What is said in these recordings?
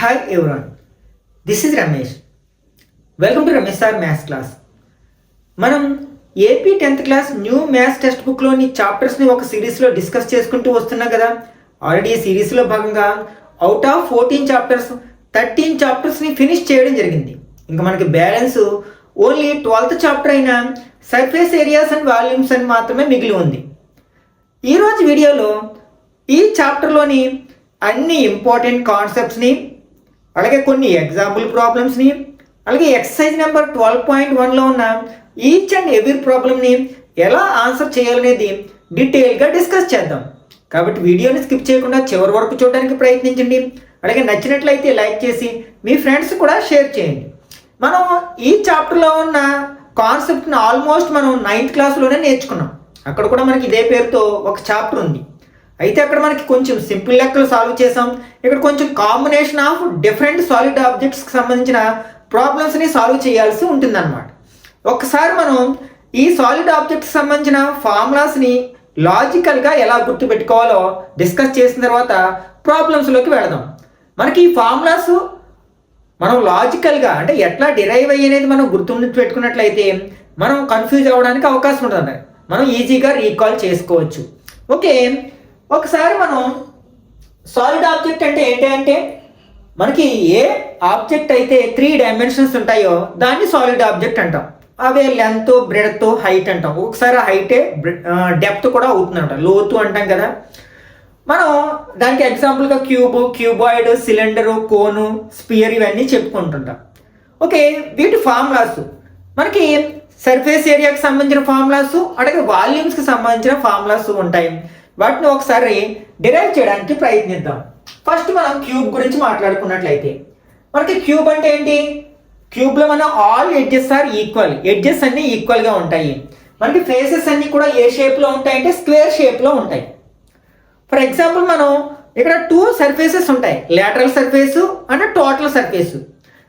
Hi everyone, this is Ramesh. Welcome to Ramesh Sir Maths class. మనం AP 10th class new maths text బుక్లోని చాప్టర్స్ని ఒక సిరీస్లో discuss చేసుకుంటూ వస్తున్నాం కదా. ఆల్రెడీ ఈ సిరీస్లో భాగంగా అవుట్ ఆఫ్ 14 చాప్టర్స్ 13 చాప్టర్స్ని ఫినిష్ చేయడం జరిగింది. ఇంకా మనకి బ్యాలెన్స్ ఓన్లీ 12th చాప్టర్ అయిన సర్ఫేస్ ఏరియాస్ అండ్ వాల్యూమ్స్ అని మాత్రమే మిగిలి ఉంది. ఈరోజు వీడియోలో ఈ చాప్టర్లోని అన్ని ఇంపార్టెంట్ కాన్సెప్ట్స్ని, అలాగే కొన్ని ఎగ్జాంపుల్ ప్రాబ్లమ్స్ని, అలాగే ఎక్సర్సైజ్ నెంబర్ 12.1లో ఉన్న ఈచ్ అండ్ ఎవ్రీ ప్రాబ్లమ్ని ఎలా ఆన్సర్ చేయాలనేది డీటెయిల్గా డిస్కస్ చేద్దాం. కాబట్టి వీడియోని స్కిప్ చేయకుండా చివరి వరకు చూడడానికి ప్రయత్నించండి. అలాగే నచ్చినట్లయితే లైక్ చేసి మీ ఫ్రెండ్స్ కూడా షేర్ చేయండి. మనం ఈ చాప్టర్లో ఉన్న కాన్సెప్ట్ని ఆల్మోస్ట్ మనం 9th క్లాస్లోనే నేర్చుకున్నాం. అక్కడ కూడా మనకి ఇదే పేరుతో ఒక చాప్టర్ ఉంది. అయితే అక్కడ మనకి కొంచెం సింపుల్ లెక్కలు సాల్వ్ చేసాం. ఇక్కడ కొంచెం కాంబినేషన్ ఆఫ్ డిఫరెంట్ సాలిడ్ ఆబ్జెక్ట్స్కి సంబంధించిన ప్రాబ్లమ్స్ని సాల్వ్ చేయాల్సి ఉంటుందన్నమాట. ఒక్కసారి మనం ఈ సాలిడ్ ఆబ్జెక్ట్స్కి సంబంధించిన ఫార్ములాస్ని లాజికల్గా ఎలా గుర్తుపెట్టుకోవాలో డిస్కస్ చేసిన తర్వాత ప్రాబ్లమ్స్లోకి వెళదాం. మనకి ఈ ఫార్ములాస్ మనం లాజికల్గా అంటే ఎట్లా డిరైవ్ అయ్యేది మనం పెట్టుకున్నట్లయితే మనం కన్ఫ్యూజ్ అవ్వడానికి అవకాశం ఉంటుంది. మనం ఈజీగా రీకాల్ చేసుకోవచ్చు. ఓకే, ఒకసారి మనం సాలిడ్ ఆబ్జెక్ట్ అంటే ఏంటంటే మనకి ఏ ఆబ్జెక్ట్ అయితే 3 డైమెన్షన్స్ ఉంటాయో దాన్ని సాలిడ్ ఆబ్జెక్ట్ అంటాం. అవే లెంత్, బ్రెడ్త్, హైట్ అంటాం. ఒకసారి హైటే డెప్త్ కూడా అవుతుందంట, లోతు అంటాం కదా. మనం దానికి ఎగ్జాంపుల్గా క్యూబాయిడ్, సిలిండరు, కోను, స్పియర్ ఇవన్నీ చెప్పుకుంటుంటాం. ఓకే, వీటి ఫార్ములాస్ మనకి సర్ఫేస్ ఏరియాకి సంబంధించిన ఫార్ములాస్, అలాగే వాల్యూమ్స్కి సంబంధించిన ఫార్ములాస్ ఉంటాయి. వాటిని ఒకసారి డిరైవ్ చేయడానికి ప్రయత్నిద్దాం. ఫస్ట్ మనం క్యూబ్ గురించి మాట్లాడుకున్నట్లయితే మనకి క్యూబ్ అంటే ఏంటి? క్యూబ్లో మనం all edges are equal, edges అన్నీ ఈక్వల్గా ఉంటాయి. మనకి ఫేసెస్ అన్నీ కూడా ఏ షేప్లో ఉంటాయంటే స్క్వేర్ షేప్లో ఉంటాయి. ఫర్ ఎగ్జాంపుల్ మనం ఇక్కడ 2 సర్ఫేసెస్ ఉంటాయి, lateral surface and total surface.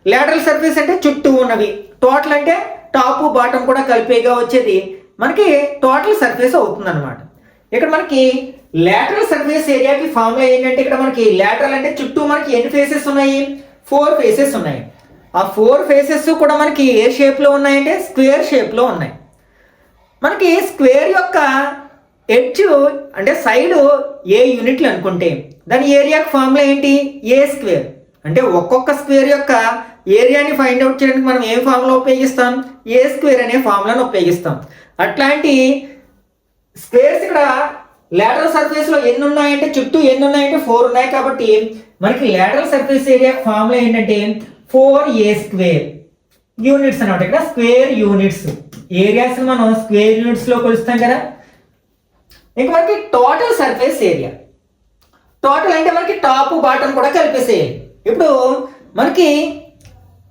Lateral surface అంటే చుట్టూ ఉన్నవి, టోటల్ అంటే టాప్ బాటమ్ కూడా కలిపేగా వచ్చేది మనకి టోటల్ సర్ఫేస్ అవుతుంది అనమాట. ఇక్కడ మనకి లేటరల్ సర్ఫేస్ ఏరియాకి ఫార్ములా ఏంటంటే ఇక్కడ మనకి లేటరల్ అంటే చుట్టూ మనకి ఎన్ని ఫేసెస్ ఉన్నాయి? 4 ఫేసెస్ ఉన్నాయి. ఆ 4 ఫేసెస్ కూడా మనకి ఏ షేప్లో ఉన్నాయంటే స్క్వేర్ షేప్లో ఉన్నాయి. మనకి స్క్వేర్ యొక్క ఎడ్జ్ అంటే సైడ్ ఏ యూనిట్లు అనుకుంటే దాని ఏరియాకి ఫార్ములా ఏంటి? ఏ స్క్వేర్. అంటే ఒక్కొక్క స్క్వేర్ యొక్క ఏరియాని ఫైండ్ అవుట్ చేయడానికి మనం ఏ ఫార్ములా ఉపయోగిస్తాం? ఏ స్క్వేర్ అనే ఫార్ములాను ఉపయోగిస్తాం. అట్లాంటి స్క్వేర్స్ ఇక్కడ లేటరల్ సర్ఫేస్ లో ఎన్ని ఉన్నాయంటే చుట్టూ ఎన్ని ఉన్నాయంటే 4 ఉన్నాయి. కాబట్టి మనకి లేటరల్ సర్ఫేస్ ఏరియా ఫార్ములా ఏంటంటే 4a స్క్వేర్ యూనిట్స్ అనమాట. ఇక్కడ స్క్వేర్ యూనిట్స్, ఏరియాస్ మనం స్క్వేర్ యూనిట్స్ లో కొలుస్తాం కదా. ఇంకా మనకి టోటల్ సర్ఫేస్ ఏరియా, టోటల్ అంటే మనకి టాప్ బాటమ్ కూడా కలిపేసేయాలి. ఇప్పుడు మనకి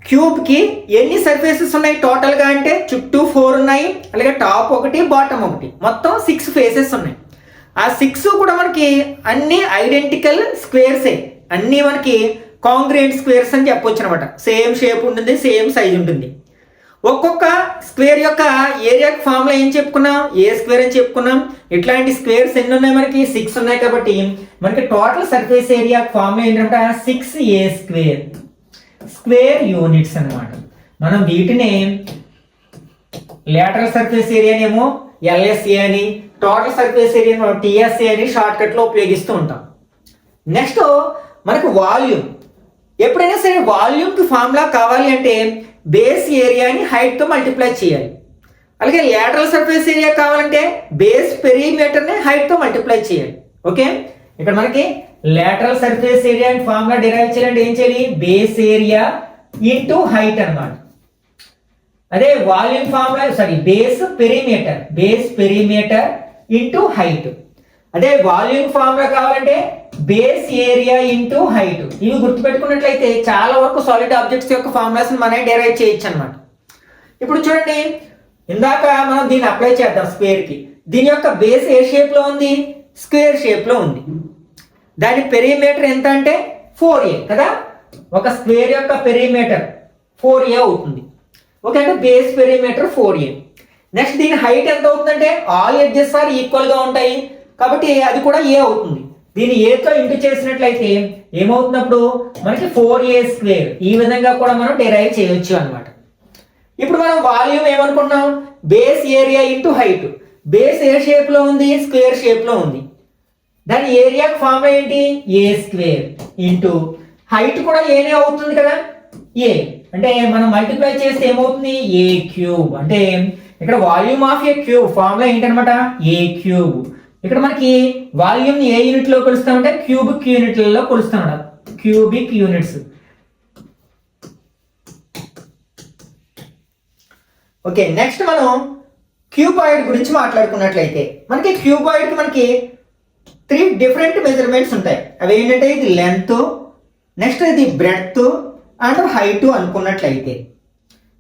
క్యూబ్కి ఎన్ని సర్ఫేసెస్ ఉన్నాయి టోటల్గా అంటే చుట్టూ 4 ఉన్నాయి, అలాగే టాప్ ఒకటి బాటమ్ ఒకటి, మొత్తం 6 ఫేసెస్ ఉన్నాయి. ఆ 6 కూడా మనకి అన్ని ఐడెంటికల్ స్క్వేర్సే, అన్నీ మనకి కాంగ్రుయెంట్ స్క్వేర్స్ అని చెప్పొచ్చు అనమాట. సేమ్ షేప్ ఉంటుంది, సేమ్ సైజ్ ఉంటుంది. ఒక్కొక్క స్క్వేర్ యొక్క ఏరియాకి ఫార్ములా ఏం చెప్పుకున్నాం? ఏ స్క్వేర్ అని చెప్పుకున్నాం. ఇట్లాంటి స్క్వేర్స్ ఎన్ని ఉన్నాయి? మనకి 6 ఉన్నాయి. కాబట్టి మనకి టోటల్ సర్ఫేస్ ఏరియా ఫార్ములా ఏంటంటే 6a స్క్వేర్, స్క్వేర్ యూనిట్స్ అన్నమాట. మనం వీటిని లేటరల్ సర్ఫేస్ ఏరియానేమో LSA అని, టోటల్ సర్ఫేస్ ఏరియా TSA అని షార్ట్ కట్ లో ఉపయోగిస్తూ ఉంటాం. నెక్స్ట్ మనకు వాల్యూమ్. ఎప్పుడైనా సరే వాల్యూమ్ కి ఫార్ములా కావాలి అంటే బేస్ ఏరియాని హైట్ తో మల్టిప్లై చేయాలి. అలాగే లేటరల్ సర్ఫేస్ ఏరియా కావాలంటే బేస్ పెరిమీటర్ ని హైట్ తో మల్టిప్లై చేయాలి. ఓకే, ఇక్కడ మనకి lateral surface area formula derive చేయాలంటే ఏం చేయాలి? బేస్ ఏరియా ఇంటూ హైట్ అన్నమాట. అదే volume formula base perimeter into height. అదే వాల్యూమ్ ఫార్ములా కావాలంటే బేస్ ఏరియా ఇంటూ హైట్. ఇవి గుర్తుపెట్టుకున్నట్లయితే చాలా వరకు సాలిడ్ ఆబ్జెక్ట్స్ యొక్క ఫార్ములాస్ మనం డిరైవ్ చేయొచ్చు అనమాట. ఇప్పుడు చూడండి, ఇందాక మనం దీన్ని అప్లై చేద్దాం స్క్వేర్ కి. దీని యొక్క బేస్ ఏ షేప్ లో ఉంది? స్క్వేర్ షేప్ లో ఉంది. దాని పెరిమీటర్ ఎంత అంటే 4a కదా. ఒక స్క్వేర్ యొక్క పెరిమీటర్ 4a అవుతుంది. ఓకే, అంటే బేస్ పెరిమీటర్ 4a. నెక్స్ట్ దీని హైట్ ఎంత అవుతుందంటే ఆల్ ఎడ్జెస్ ఆర్ ఈక్వల్ గా ఉంటాయి కాబట్టి అది కూడా a అవుతుంది. దీన్ని ఏతో ఇంటూ చేసినట్లయితే ఏమవుతున్నప్పుడు మనకి 4a². ఈ విధంగా కూడా మనం డిరైవ్ చేయొచ్చు అనమాట. ఇప్పుడు మనం వాల్యూమ్ ఏమనుకుంటున్నాం, base area into height. Base ఏ షేప్ లో ఉంది, స్క్వేర్ షేప్ లో ఉంది. దాని ఏరియా ఫార్ములా ఏంటి, a² ఇంటూ హైట్ కూడా ఏనే అవుతుంది కదా, ఏ. అంటే మనం మల్టిప్లై చేస్తే ఏమవుతుంది, a³. అంటే ఇక్కడ volume of a cube formula ఏంటనమాట, a³. ఇక్కడ మనకి వాల్యూమ్ ఏ యూనిట్ లో కొలుస్తామంటే క్యూబిక్ యూనిట్లలో కొలుస్తాం, క్యూబిక్ యూనిట్స్. ఓకే, నెక్స్ట్ మనం క్యూబాయిడ్ గురించి మాట్లాడుకున్నట్లయితే మనకి క్యూబాయిడ్ కి మనకి 3 డిఫరెంట్ మెజర్మెంట్స్ ఉంటాయి. అవి ఏంటంటే ఇది లెంత్, నెక్స్ట్ ఇది బ్రెడ్త్ అండ్ హైట్ అనుకున్నట్లయితే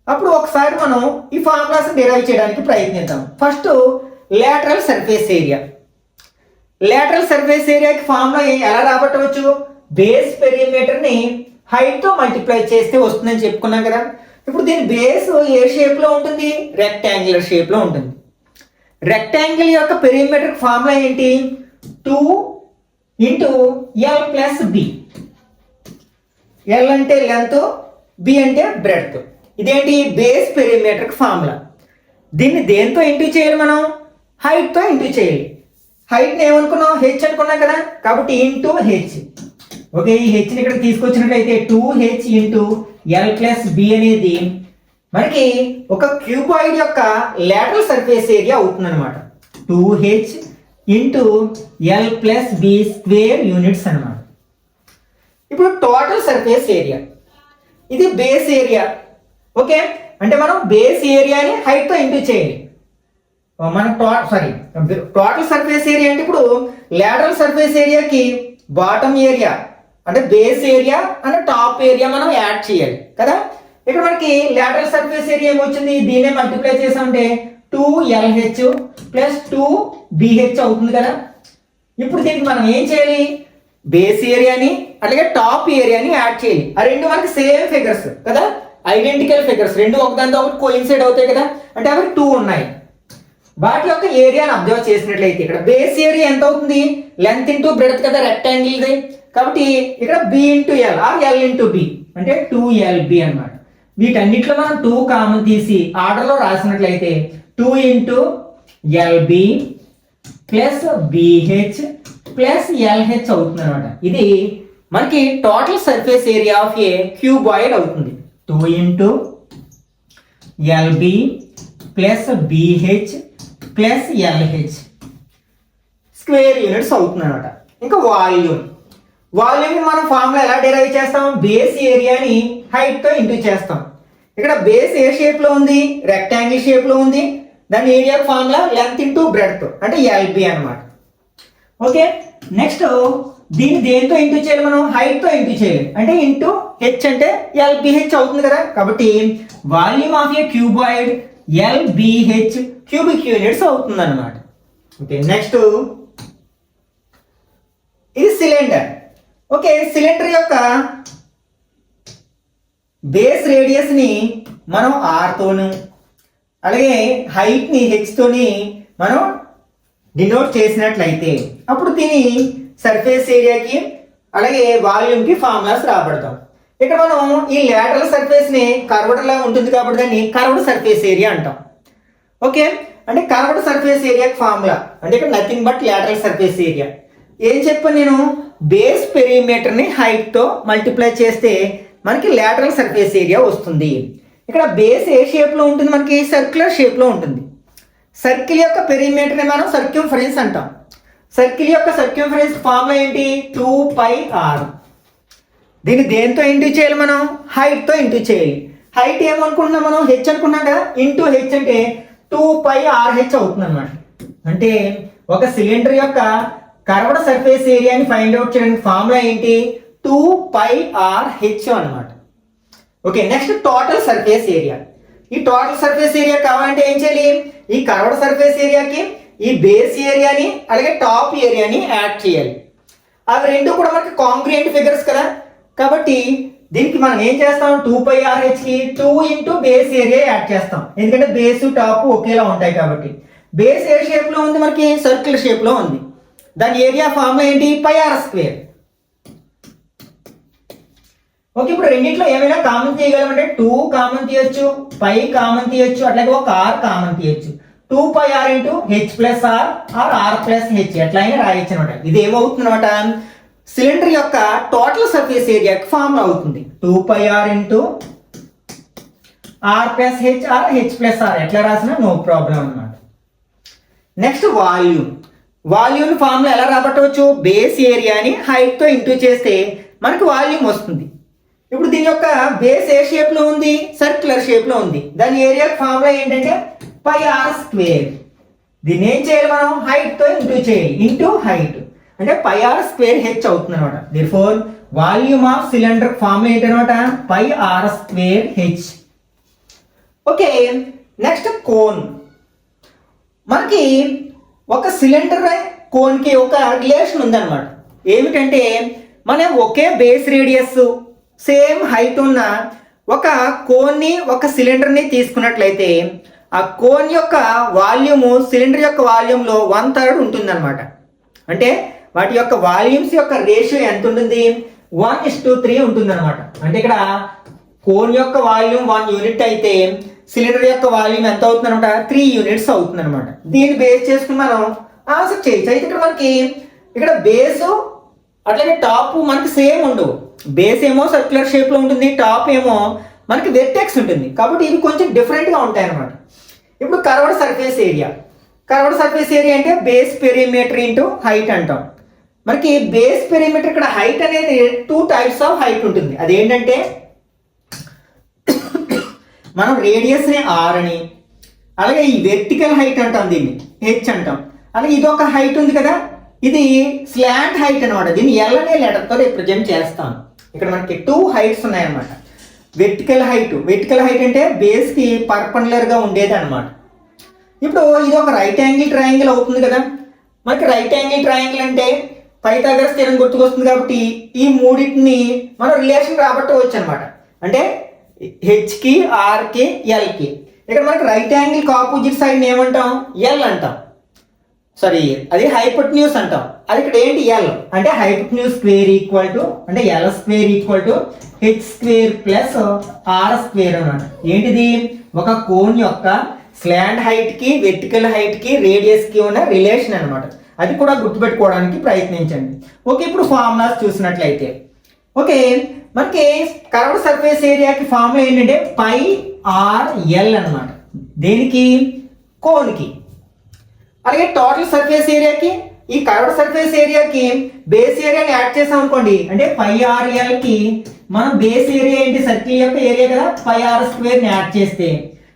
అప్పుడు ఒకసారి మనం ఈ ఫార్ములాస్ డిరైవ్ చేయడానికి ప్రయత్నిద్దాం. First lateral surface area. Lateral surface ఏరియాకి ఫార్ములా ఎలా రాబట్టవచ్చు, బేస్ పెరిమీటర్ ని హైట్ తో మల్టిప్లై చేస్తే వస్తుందని చెప్పుకున్నాం కదా. ఇప్పుడు దీని బేస్ ఏ షేప్ లో ఉంటుంది, రెక్టాంగులర్ షేప్ లో ఉంటుంది. రెక్టాంగిల్ యొక్క పెరిమీటర్ ఫార్ములా ఏంటి, 2 into L plus B. L అంటే లెంత్, బి అంటే బ్రెడ్త్. ఇదేంటి, బేస్ పెరిమీటర్ ఫార్ములా. దీన్ని దేంతో ఇంటూ చేయాలి, మనం హైట్ తో ఇంటూ చేయాలి. హైట్ ని ఏమనుకున్నాం, హెచ్ అనుకున్నాం కదా, కాబట్టి ఇంటూ హెచ్. ఓకే, ఈ హెచ్ ని ఇక్కడ తీసుకొచ్చినట్లయితే 2h into L plus B అనేది మనకి ఒక క్యూబాయిడ్ యొక్క లేటరల్ సర్ఫేస్ ఏరియా అవుతుంది అనమాట. 2h into L plus B square units అనమాట. ఇప్పుడు టోటల్ సర్ఫేస్ ఏరియా, ఇది బేస్ ఏరియా. ఓకే, అంటే మనం బేస్ ఏరియాని హైట్ తో ఇంటూ చేయాలి. మనం టోటల్ సర్ఫేస్ ఏరియా అంటే ఇప్పుడు లేటరల్ సర్ఫేస్ ఏరియాకి బాటమ్ ఏరియా అంటే base area and top area మనం యాడ్ చేయాలి కదా. ఇక్కడ మనకి లేటరల్ సర్ఫేస్ ఏరియా ఏమొచ్చింది, దీన్నే మల్టిప్లై చేసామంటే 2LH ప్లస్ 2BH అవుతుంది కదా. ఇప్పుడు దీనికి మనం ఏం చేయాలి, బేస్ ఏరియాని అలాగే టాప్ ఏరియాని యాడ్ చేయాలి. ఆ రెండు మనకి సేమ్ ఫిగర్స్ కదా, ఐడెంటికల్ ఫిగర్స్, రెండు ఒకదానితో ఒకటి కోయిన్సైడ్ అవుతాయి కదా, అంటే అవి 2 ఉన్నాయి. వాటి యొక్క ఏరియాని అబ్జర్వ్ చేసినట్లయితే ఇక్కడ బేస్ ఏరియా ఎంత అవుతుంది, లెంత్ ఇంటూ బ్రెడ్త్ కదా రెక్టాంగిల్ది, కాబట్టి ఇక్కడ B into L or L into B అంటే 2LB అనమాట. వీటన్నిటిలో మనం 2 కామన్ తీసి ఆర్డర్లో రాసినట్లయితే 2 into LB plus BH plus LH అవుతుంది అనమాట. ఇది మనకి total surface area of a cuboid అవుతుంది. 2 into LB plus BH plus LH square units అవుతుంది అనమాట. ఇంకా వాల్యూమ్ మనం ఫార్ములా ఎలా డిరైవ్ చేస్తాం, బేస్ ఏరియాని హైట్ తో ఇంటూ చేస్తాం. ఇక్కడ బేస్ ఏ షేప్ లో ఉంది, రెక్టాంగిల్ షేప్ లో ఉంది. దాని area formula length into breadth అంటే LB అనమాట. ఓకే, నెక్స్ట్ దీన్ని దేంతో ఇంటూ చేయాలి, మనం హైట్ తో ఇంటూ చేయాలి. అంటే ఇంటూ హెచ్ అంటే LBH అవుతుంది కదా, కాబట్టి volume of a cuboid LBH cubic units అవుతుంది అనమాట. ఓకే, నెక్స్ట్ ఇది సిలిండర్. ఓకే, సిలిండర్ యొక్క బేస్ రేడియస్ ని మనం R తోను అలాగే హైట్ ని H తోని మనం డినోట్ చేసినట్లయితే అప్పుడు దీని సర్ఫేస్ ఏరియాకి అలాగే వాల్యూమ్ కి ఫార్ములాస్ రాబడతాం. ఇక్కడ మనం ఈ లేటరల్ సర్ఫేస్ ని కర్వ్డ్ లా ఉంటుంది కాబట్టి దాన్ని కర్వ్డ్ సర్ఫేస్ ఏరియా అంటాం. ఓకే, అంటే కర్వ్డ్ సర్ఫేస్ ఏరియాకి ఫార్ములా అంటే ఇక్కడ nothing but lateral surface area. ఏం చెప్పాను నేను, బేస్ పెరిమీటర్ ని హైట్ తో మల్టిప్లై చేస్తే మనకి లేటరల్ సర్ఫేస్ ఏరియా వస్తుంది. ఇక్కడ బేస్ ఏ షేప్ లో ఉంటుంది, మనకి సర్క్యులర్ షేప్ లో ఉంటుంది. సర్కిల్ యొక్క పెరిమీటర్ ని మనం సర్క్యూంఫరెన్స్ అంటాం. సర్కిల్ యొక్క సర్క్యూంఫరెన్స్ ఫార్ములా ఏంటి, 2πr. దీన్ని దేంతో ఇంటూ చేయాలి, మనం హైట్ తో ఇంటూ చేయాలి. హైట్ ఏమనుకుంటున్నాం మనం, హెచ్ అనుకున్నాం కదా, ఇంటూ హెచ్ అంటే 2πRH అవుతుంది అనమాట. అంటే ఒక సిలిండర్ యొక్క కర్వ్డ్ సర్ఫేస్ ఏరియాని ఫైండ్ అవుట్ చేయడానికి ఫార్ములా ఏంటి, 2πRH అనమాట. Okay, next total surface area. ఈ టోటల్ సర్ఫేస్ ఏరియా కావాలంటే ఏం చేయాలి, ఈ కర్వ్డ్ సర్ఫేస్ ఏరియాకి ఈ బేస్ ఏరియాని అలాగే టాప్ ఏరియాని యాడ్ చేయాలి. అవి రెండు కూడా మనకి కాంగ్రుయెంట్ ఫిగర్స్ కదా, కాబట్టి దీనికి మనం ఏం చేస్తాం, 2πRH కి 2 ఇంటూ బేస్ ఏరియా యాడ్ చేస్తాం. ఎందుకంటే బేస్ టాప్ ఒకేలా ఉంటాయి కాబట్టి. బేస్ ఏ షేప్ లో ఉంది, మనకి సర్కిల్ షేప్ లో ఉంది. దాని ఏరియా ఫార్ములా ఏంటి, πr². ఓకే, ఇప్పుడు రెండింటిలో ఏమైనా కామన్ తీయగలమంటే 2 కామన్ తీయొచ్చు, పై కామన్ తీయొచ్చు, అట్లాగే ఒక r కామన్ తీయొచ్చు. 2πr into H plus are or are plus H ఎట్లయినా రాయొచ్చు అనమాట. ఇది ఏమవుతుంది అనమాట, సిలిండర్ యొక్క టోటల్ సర్ఫేస్ ఏరియాకి ఫార్ములా అవుతుంది. 2πr into are plus H or H plus R ఎట్లా రాసినా నో ప్రాబ్లం అనమాట. నెక్స్ట్ వాల్యూమ్ ఫార్ములా ఎలా రాబట్టవచ్చు, బేస్ ఏరియాని హైట్ తో ఇంటూ చేస్తే మనకు వాల్యూమ్ వస్తుంది. ఇప్పుడు దీని యొక్క బేస్ ఏ షేప్ లో ఉంది, సర్క్యులర్ షేప్ లో ఉంది. దాని ఏరియా ఫార్ములా ఏంటంటే పై ఆర్ స్క్వేర్. దీన్ని ఏం చేయాలి మనం, హైట్ తో ఇంటూ చేయాలి, ఇంటూ హైట్ అంటే పై ఆర్ స్క్వేర్ హెచ్ అవుతుంది అనమాట. Therefore volume of cylinder formula ఏంటనమాట, pi r square H. Okay, next cone. మనకి ఒక సిలిండర్ కోన్ కి ఒక రిలేషన్ ఉందన్నమాట. ఏమిటంటే మనం ఒకే బేస్ రేడియస్ సేమ్ హైట్ ఉన్న ఒక కోన్ని ఒక సిలిండర్ని తీసుకున్నట్లయితే ఆ కోన్ యొక్క వాల్యూము సిలిండర్ యొక్క వాల్యూమ్లో 1/3 ఉంటుందన్నమాట. అంటే వాటి యొక్క వాల్యూమ్స్ యొక్క రేషియో ఎంత ఉంటుంది, 1:3 ఉంటుందన్నమాట. అంటే ఇక్కడ కోన్ యొక్క వాల్యూమ్ 1 యూనిట్ అయితే సిలిండర్ యొక్క వాల్యూమ్ ఎంత అవుతుంది అనమాట, 3 యూనిట్స్ అవుతుంది అనమాట. దీన్ని బేస్ చేసుకుని మనం ఆన్సర్ చేయొచ్చు. అయితే ఇక్కడ మనకి ఇక్కడ బేసు అట్లాగే టాప్ మనకి సేమ్ ఉండవు. బేస్ ఏమో సర్క్యులర్ షేప్ లో ఉంటుంది, టాప్ ఏమో మనకి వెర్టెక్స్ ఉంటుంది. కాబట్టి ఇవి కొంచెం డిఫరెంట్ గా ఉంటాయి అనమాట. ఇప్పుడు కర్వ్డ్ సర్ఫేస్ ఏరియా అంటే బేస్ పెరిమీటర్ ఇంటూ హైట్ అంటాం. మనకి బేస్ పెరిమీటర్ ఇక్కడ హైట్ అనేది 2 టైప్స్ ఆఫ్ హైట్ ఉంటుంది. అదేంటంటే మనం రేడియస్ ని ఆర్ అని, అలాగే ఈ వెర్టికల్ హైట్ అంటాం, దీన్ని హెచ్ అంటాం. అలాగే ఇది ఒక హైట్ ఉంది కదా, ఇది స్లాంట్ హైట్ అనమాట. దీన్ని ఎల్ అనే లెటర్తో రిప్రజెంట్ చేస్తాం. ఇక్కడ మనకి 2 హైట్స్ ఉన్నాయన్నమాట. వెర్టికల్ హైట్ అంటే బేస్ కి పర్పెండిక్యులర్ గా ఉండేది అనమాట. ఇప్పుడు ఇది ఒక రైట్ యాంగిల్ ట్రయాంగిల్ అవుతుంది కదా. మనకి రైట్ యాంగిల్ ట్రయాంగిల్ అంటే పైథాగరస్ థియరం గుర్తుకొస్తుంది. కాబట్టి ఈ మూడింటిని మనం రిలేషన్ రాబట్టవచ్చు అనమాట. అంటే హెచ్ కి ఆర్ కి ఎల్ కి. ఇక్కడ మనకి రైట్ యాంగిల్ ఆపోజిట్ సైడ్ ఏమంటాం, ఎల్ అంటాం. సారీ, అది హైపోటెన్యూస్ అంటాం. అది ఇక్కడ ఏంటి, ఎల్ అంటే హైపోటెన్యూస్ స్క్వేర్ ఈక్వల్ టు అంటే L square equal to H square plus R square అన్నమాట. ఏంటిది, ఒక కోన్ యొక్క స్లాంట్ హైట్ కి వెర్టికల్ హైట్ కి రేడియస్ కి ఉన్న రిలేషన్ అనమాట. అది కూడా గుర్తుపెట్టుకోవడానికి ప్రయత్నించండి. ఓకే, ఇప్పుడు ఫార్ములాస్ చూసినట్లయితే ఓకే, మనకి కర్వ్డ్ సర్ఫేస్ ఏరియాకి ఫార్ములా ఏంటంటే పై ఆర్ ఎల్ అనమాట. దేనికి, కోన్కి. అలాగే టోటల్ సర్ఫేస్ ఏరియాకి, ఈ కర్వ్డ్ సర్ఫేస్ ఏరియాకి బేస్ ఏరియాని యాడ్ చేసాం అనుకోండి, అంటే పై ఆర్ ఎల్ కి మనం బేస్ ఏరియా ఏంటి, సర్కిల్ యొక్క ఏరియా కదా, పై ఆర్ స్క్వేర్ ని యాడ్ చేస్తే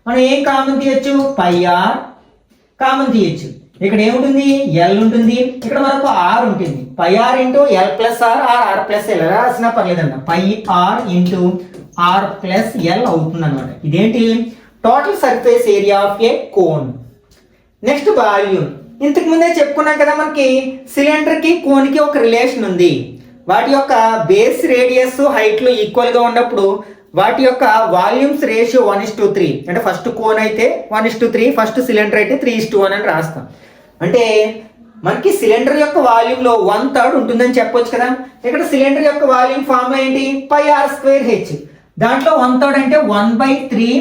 మనం ఏం కామన్ తీయొచ్చు, పై ఆర్ కామన్ తీయొచ్చు. ఇక్కడ ఏముంటుంది, ఎల్ ఉంటుంది, ఇక్కడ మనకు ఆర్ ఉంటుంది. Pi r into L plus are or are plus l రాసినా పర్లేదంట. Pi r into are plus l అవుతుంది అనమాట. ఇదేంటి, total surface area of a cone. Next volume. ఇంతకు ముందే చెప్పుకున్నాం కదా, మనకి సిలిండర్ కి కోన్ కి ఒక రిలేషన్ ఉంది. వాటి యొక్క బేస్ రేడియస్ హైట్ లో ఈక్వల్ గా ఉన్నప్పుడు వాటి యొక్క వాల్యూమ్స్ రేషియో 1:3. అంటే ఫస్ట్ కోన్ అయితే 1:3, ఫస్ట్ సిలిండర్ అయితే 3:1 అని రాస్తాం. అంటే మనకి సిలిండర్ యొక్క వాల్యూమ్ లో 1/3 ఉంటుందని చెప్పొచ్చు కదా. ఇక్కడ సిలిండర్ యొక్క వాల్యూమ్ ఫార్ములా ఏంటి, పై ఆర్ స్క్వేర్ హెచ్. దాంట్లో 1/3 అంటే 1/3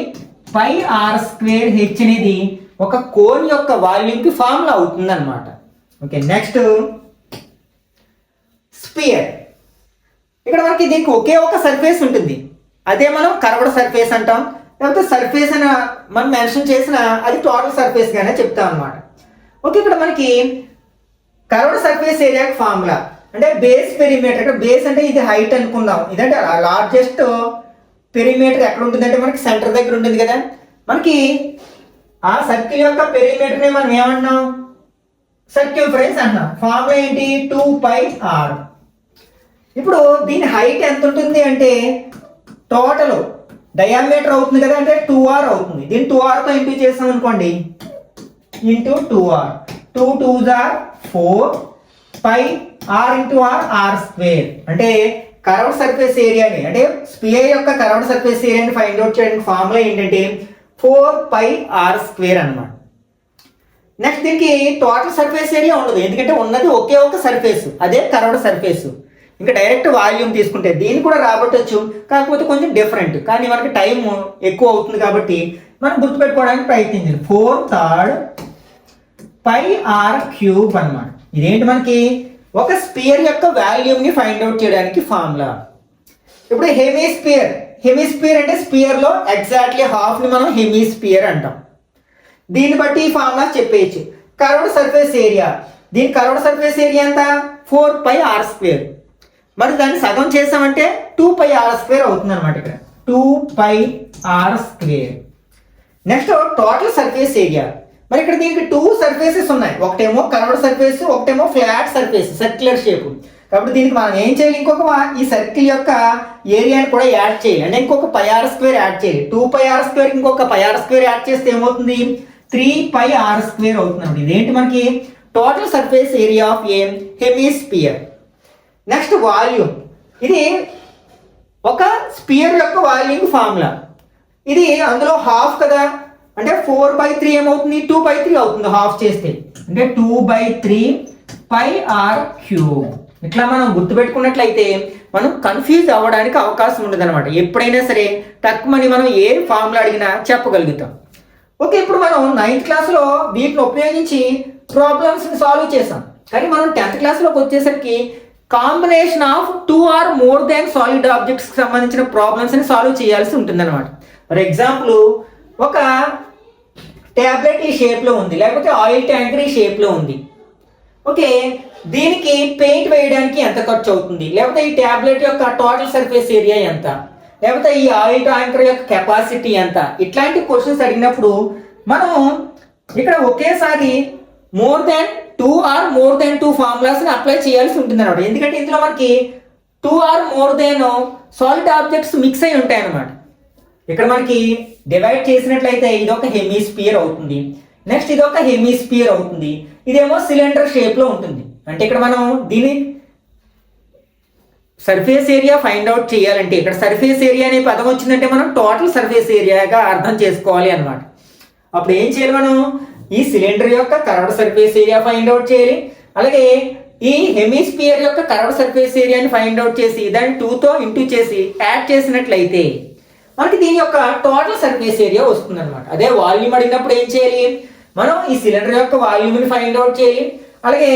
పై ఆర్ స్క్వేర్ హెచ్ అనేది ఒక కోన్ యొక్క వాల్యూమ్ కి ఫార్ములా అవుతుంది అనమాట. Okay, next sphere. ఇక్కడ మనకి దీనికి ఒకే ఒక సర్ఫేస్ ఉంటుంది, అదే మనం కర్వ్డ్ సర్ఫేస్ అంటాం. లేకపోతే సర్ఫేస్ అని మనం మెన్షన్ చేసిన అది టోటల్ సర్ఫేస్ గానే చెప్తాం అనమాట. ఓకే, ఇక్కడ మనకి కర్వ్డ్ సర్ఫేస్ ఏరియాకి ఫార్ములా అంటే బేస్ పెరిమీటర్. ఇక్కడ బేస్ అంటే ఇది హైట్ అనుకుందాం, ఇదంటే లార్జెస్ట్ పెరిమీటర్ ఎక్కడ ఉంటుందంటే మనకి సెంటర్ దగ్గర ఉంటుంది కదా. మనకి ఆ సర్కిల్ యొక్క పెరిమీటర్ ని మనం ఏమన్నాం, సర్క్యూఫరెన్స్ అన్నాం. ఫార్ములా ఏంటి, 2πr. ఇప్పుడు దీని హైట్ ఎంత ఉంటుంది అంటే టోటల్ డయామీటర్ అవుతుంది కదా, అంటే 2r అవుతుంది. దీన్ని 2r తో ఇంటూ చేసాం అనుకోండి, into 2r. 2 2s are 4 pi r into r square. అంటే కర్వ్డ్ సర్ఫేస్ ఏరియాని అంటే స్పియర్ యొక్క కర్వ్డ్ సర్ఫేస్ ఏరియాని ఫైండ్ అవుట్ చేయడానికి ఫార్ములా ఏంటంటే 4πr స్క్వేర్ అన్నమాట. నెక్స్ట్ దీనికి టోటల్ సర్ఫేస్ ఏరియా ఉండదు, ఎందుకంటే ఉన్నది ఒకే ఒక సర్ఫేస్, అదే కర్వ్డ్ సర్ఫేస్. ఇంకా డైరెక్ట్ వాల్యూమ్ తీసుకుంటే దీన్ని కూడా రాబట్టవచ్చు, కాకపోతే కొంచెం డిఫరెంట్, కానీ మనకి టైం ఎక్కువ అవుతుంది కాబట్టి మనం గుర్తుపెట్టుకోవడానికి ప్రయత్నించాలి. 4/3 πr³ అనమాట. ఇదేంటి మనకి ఒక స్పియర్ యొక్క వాల్యూమ్ని ఫైండ్ అవుట్ చేయడానికి ఫార్ములా. ఇప్పుడు హెమిస్పియర్ అంటే స్పియర్లో ఎగ్జాక్ట్లీ హాఫ్ని మనం హెమిస్పియర్ అంటాం. దీన్ని బట్టి ఈ ఫార్ములా చెప్పేయచ్చు. కర్వ్డ్ సర్ఫేస్ ఏరియా, దీని కర్వ్డ్ సర్ఫేస్ ఏరియా ఎంత 4πr². మరి దాన్ని సగం చేసామంటే 2πr² అవుతుంది అనమాట. ఇక్కడ 2πr². Next total surface area. మరి ఇక్కడ దీనికి 2 సర్ఫేసెస్ ఉన్నాయి, ఒకటేమో కర్వ్డ్ సర్ఫేస్, ఒకటేమో ఫ్లాట్ సర్ఫేస్ సర్క్యులర్ షేప్. కాబట్టి దీనికి మనం ఏం చేయాలి, ఇంకొక ఈ సర్కిల్ యొక్క ఏరియాని కూడా యాడ్ చేయాలి, అంటే ఇంకొక πr² యాడ్ చేయాలి. 2πr² ఇంకొక πr² యాడ్ చేస్తే ఏమవుతుంది 3πr² అవుతుంది. ఇదేంటి మనకి total surface area of A hemisphere. Next volume, ఇది ఒక స్పియర్ యొక్క వాల్యూమ్ ఫార్ములా. ఇది అందులో హాఫ్ కదా, అంటే 4/3 ఏమవుతుంది 2/3 అవుతుంది హాఫ్ చేస్తే, అంటే 2/3πr³. ఇట్లా మనం గుర్తుపెట్టుకున్నట్లయితే మనం కన్ఫ్యూజ్ అవ్వడానికి అవకాశం ఉండదు అనమాట. ఎప్పుడైనా సరే టక్మని మనం ఏ ఫార్ములా అడిగినా చెప్పగలుగుతాం. ఓకే, ఇప్పుడు మనం 9th క్లాస్లో వీటిని ఉపయోగించి ప్రాబ్లమ్స్ని సాల్వ్ చేసాం. కానీ మనం 10th క్లాస్లోకి వచ్చేసరికి combination of 2 or more than solid ఆబ్జెక్ట్స్కి సంబంధించిన ప్రాబ్లమ్స్ని సాల్వ్ చేయాల్సి ఉంటుంది అనమాట. ఫర్ ఎగ్జాంపుల్, ఒక ట్యాబ్లెట్ ఈ షేప్లో ఉంది, లేకపోతే ఆయిల్ ట్యాంకర్ ఈ షేప్లో ఉంది. ఓకే, దీనికి పెయింట్ వేయడానికి ఎంత ఖర్చు అవుతుంది, లేకపోతే ఈ ట్యాబ్లెట్ యొక్క టోటల్ సర్ఫేస్ ఏరియా ఎంత, లేకపోతే ఈ ఆయిల్ ట్యాంకర్ యొక్క కెపాసిటీ ఎంత, ఇట్లాంటి క్వశ్చన్స్ అడిగినప్పుడు మనం ఇక్కడ ఒకేసారి more than 2 or more than 2 ఫార్ములాస్ని అప్లై చేయాల్సి ఉంటుంది అనమాట. ఎందుకంటే ఇందులో మనకి 2 or more than solid objects mix అయి ఉంటాయి అన్నమాట. ఇక్కడ మనకి డివైడ్ చేసినట్లయితే ఇదొక హెమిస్పియర్ అవుతుంది, నెక్స్ట్ ఇదొక హెమిస్పియర్ అవుతుంది, ఇదేమో సిలిండర్ షేప్లో ఉంటుంది. అంటే ఇక్కడ మనం దీని సర్ఫేస్ ఏరియా ఫైండ్ అవుట్ చేయాలంటే ఇక్కడ సర్ఫేస్ ఏరియా అనే పదం వచ్చిందంటే మనం టోటల్ సర్ఫేస్ ఏరియాగా అర్థం చేసుకోవాలి అనమాట. అప్పుడు ఏం చేయాలి, మనం ఈ సిలిండర్ యొక్క curved surface area find out చేయాలి, అలాగే ఈ హెమిస్పియర్ యొక్క కర్వ్డ్ సర్ఫేస్ ఏరియాని ఫైండ్ అవుట్ చేసి దాన్ని 2తో ఇంటూ చేసి యాడ్ చేసినట్లయితే మనకి దీని యొక్క టోటల్ సర్ఫేస్ ఏరియా వస్తుంది అనమాట. అదే వాల్యూమ్ అడిగినప్పుడు ఏం చేయాలి, మనం ఈ సిలిండర్ యొక్క వాల్యూమ్ని ఫైండ్ అవుట్ చేయాలి, అలాగే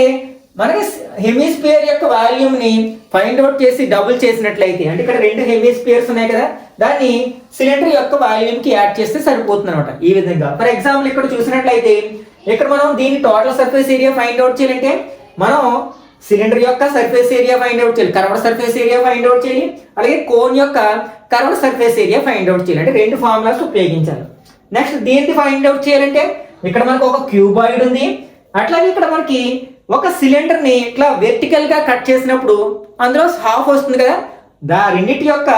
మనకి హెమిస్పియర్ యొక్క వాల్యూమ్ని ఫైండ్ అవుట్ చేసి డబుల్ చేసినట్లయితే, అంటే ఇక్కడ 2 హెమిస్పియర్స్ ఉన్నాయి కదా, దాన్ని సిలిండర్ యొక్క వాల్యూమ్కి యాడ్ చేస్తే సరిపోతుంది అనమాట. ఈ విధంగా ఫర్ ఎగ్జాంపుల్ ఇక్కడ చూసినట్లయితే ఇక్కడ మనం దీని total surface area find out చేయాలంటే మనం సిలిండర్ యొక్క సర్ఫేస్ ఏరియా ఫైండ్ అవుట్ చేయాలి, curved surface area find out చేయాలి, అలాగే కోన్ యొక్క curved surface area find out చేయాలి, అంటే 2 ఫార్ములాస్ ఉపయోగించాలి. నెక్స్ట్ దీన్ని ఫైండ్ అవుట్ చేయాలంటే ఇక్కడ మనకు ఒక క్యూబాయిడ్ ఉంది, అట్లాగే ఇక్కడ మనకి ఒక సిలిండర్ని ఇట్లా వెర్టికల్గా కట్ చేసినప్పుడు అందులో హాఫ్ వస్తుంది కదా, రెండింటి యొక్క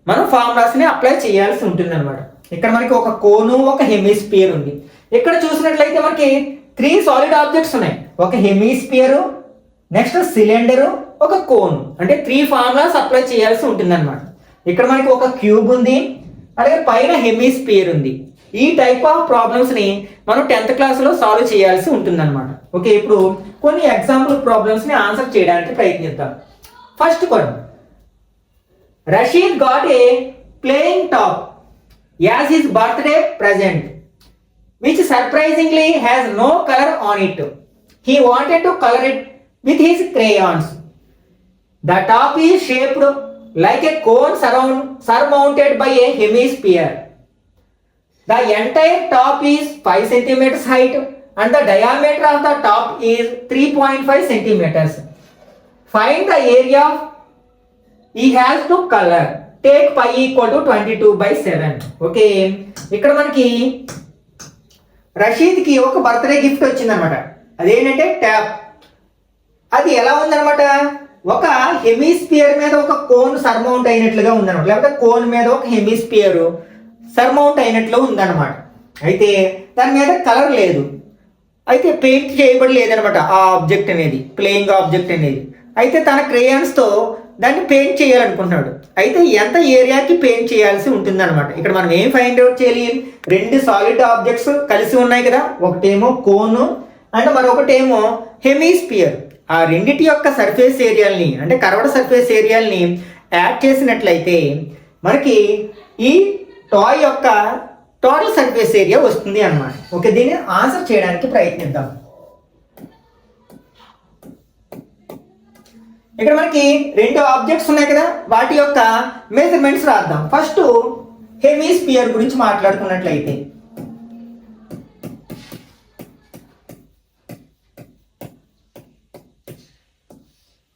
మనం ఫార్ములాస్ని అప్లై చేయాల్సి ఉంటుంది అనమాట. ఇక్కడ మనకి ఒక కోను ఒక హెమిస్పియర్ ఉంది. ఇక్కడ చూసినట్లయితే మనకి 3 సాలిడ్ ఆబ్జెక్ట్స్ ఉన్నాయి, ఒక హెమిస్పియర్, నెక్స్ట్ సిలిండరు, ఒక కోన్, అంటే 3 ఫార్ములాస్ అప్లై చేయాల్సి ఉంటుంది అనమాట. ఇక్కడ మనకి ఒక క్యూబ్ ఉంది, అలాగే పైన హెమిస్పియర్ ఉంది. ఈ టైప్ ఆఫ్ ప్రాబ్లమ్స్ని మనం 10th క్లాస్లో సాల్వ్ చేయాల్సి ఉంటుంది అనమాట. ఓకే, ఇప్పుడు కొన్ని ఎగ్జాంపుల్ ప్రాబ్లమ్స్ని ఆన్సర్ చేయడానికి ప్రయత్నిద్దాం. First one, Rashid got a playing top as his birthday present which surprisingly has no color on it. He wanted to color it with his crayons. The top is shaped like a cone surmounted by a hemisphere. The entire top is 5 centimeters height and the diameter of the top is 3.5 centimeters. Find the area he has to color. Take pi equal to 22/7. Okay, ఇక్కడ మనకి రషీద్కి ఒక birthday gift వచ్చిందనమాట. అదేంటంటే tap. అది ఎలా ఉందనమాట, ఒక hemisphere మీద ఒక కోన్ సర్మౌంట్ అయినట్లుగా ఉందన్నమాట, లేకపోతే కోన్ మీద ఒక హెమిస్పియర్ సర్మౌంట్ అయినట్లు ఉందన్నమాట. అయితే దాని మీద కలర్ లేదు, అయితే పెయింట్ చేయబడి లేదనమాట ఆ ఆబ్జెక్ట్ అనేది, ప్లేయింగ్ ఆబ్జెక్ట్ అనేది. అయితే తన క్రేయాన్స్తో దాన్ని పెయింట్ చేయాలనుకుంటున్నాడు. అయితే ఎంత ఏరియాకి పెయింట్ చేయాల్సి ఉంటుందన్నమాట. ఇక్కడ మనం ఏం ఫైండ్ అవుట్ చేయాలి, 2 సాలిడ్ ఆబ్జెక్ట్స్ కలిసి ఉన్నాయి కదా, ఒకటేమో కోను అండ్ మరొకటేమో హెమిస్పియర్. ఆ రెండిటి యొక్క సర్ఫేస్ ఏరియాల్ని అంటే కర్వ్డ్ సర్ఫేస్ ఏరియాల్ని యాడ్ చేసినట్లయితే మనకి ఈ టాయ్ యొక్క టోటల్ సర్ఫేస్ ఏరియా వస్తుంది అన్నమాట. ఓకే, దీన్ని ఆన్సర్ చేయడానికి ప్రయత్నిద్దాం. ఇక్కడ మనకి రెండు ఆబ్జెక్ట్స్ ఉన్నాయి కదా, వాటి యొక్క మెజర్మెంట్స్ రాద్దాం. ఫస్ట్ హెమిస్పియర్ గురించి మాట్లాడుకున్నట్లయితే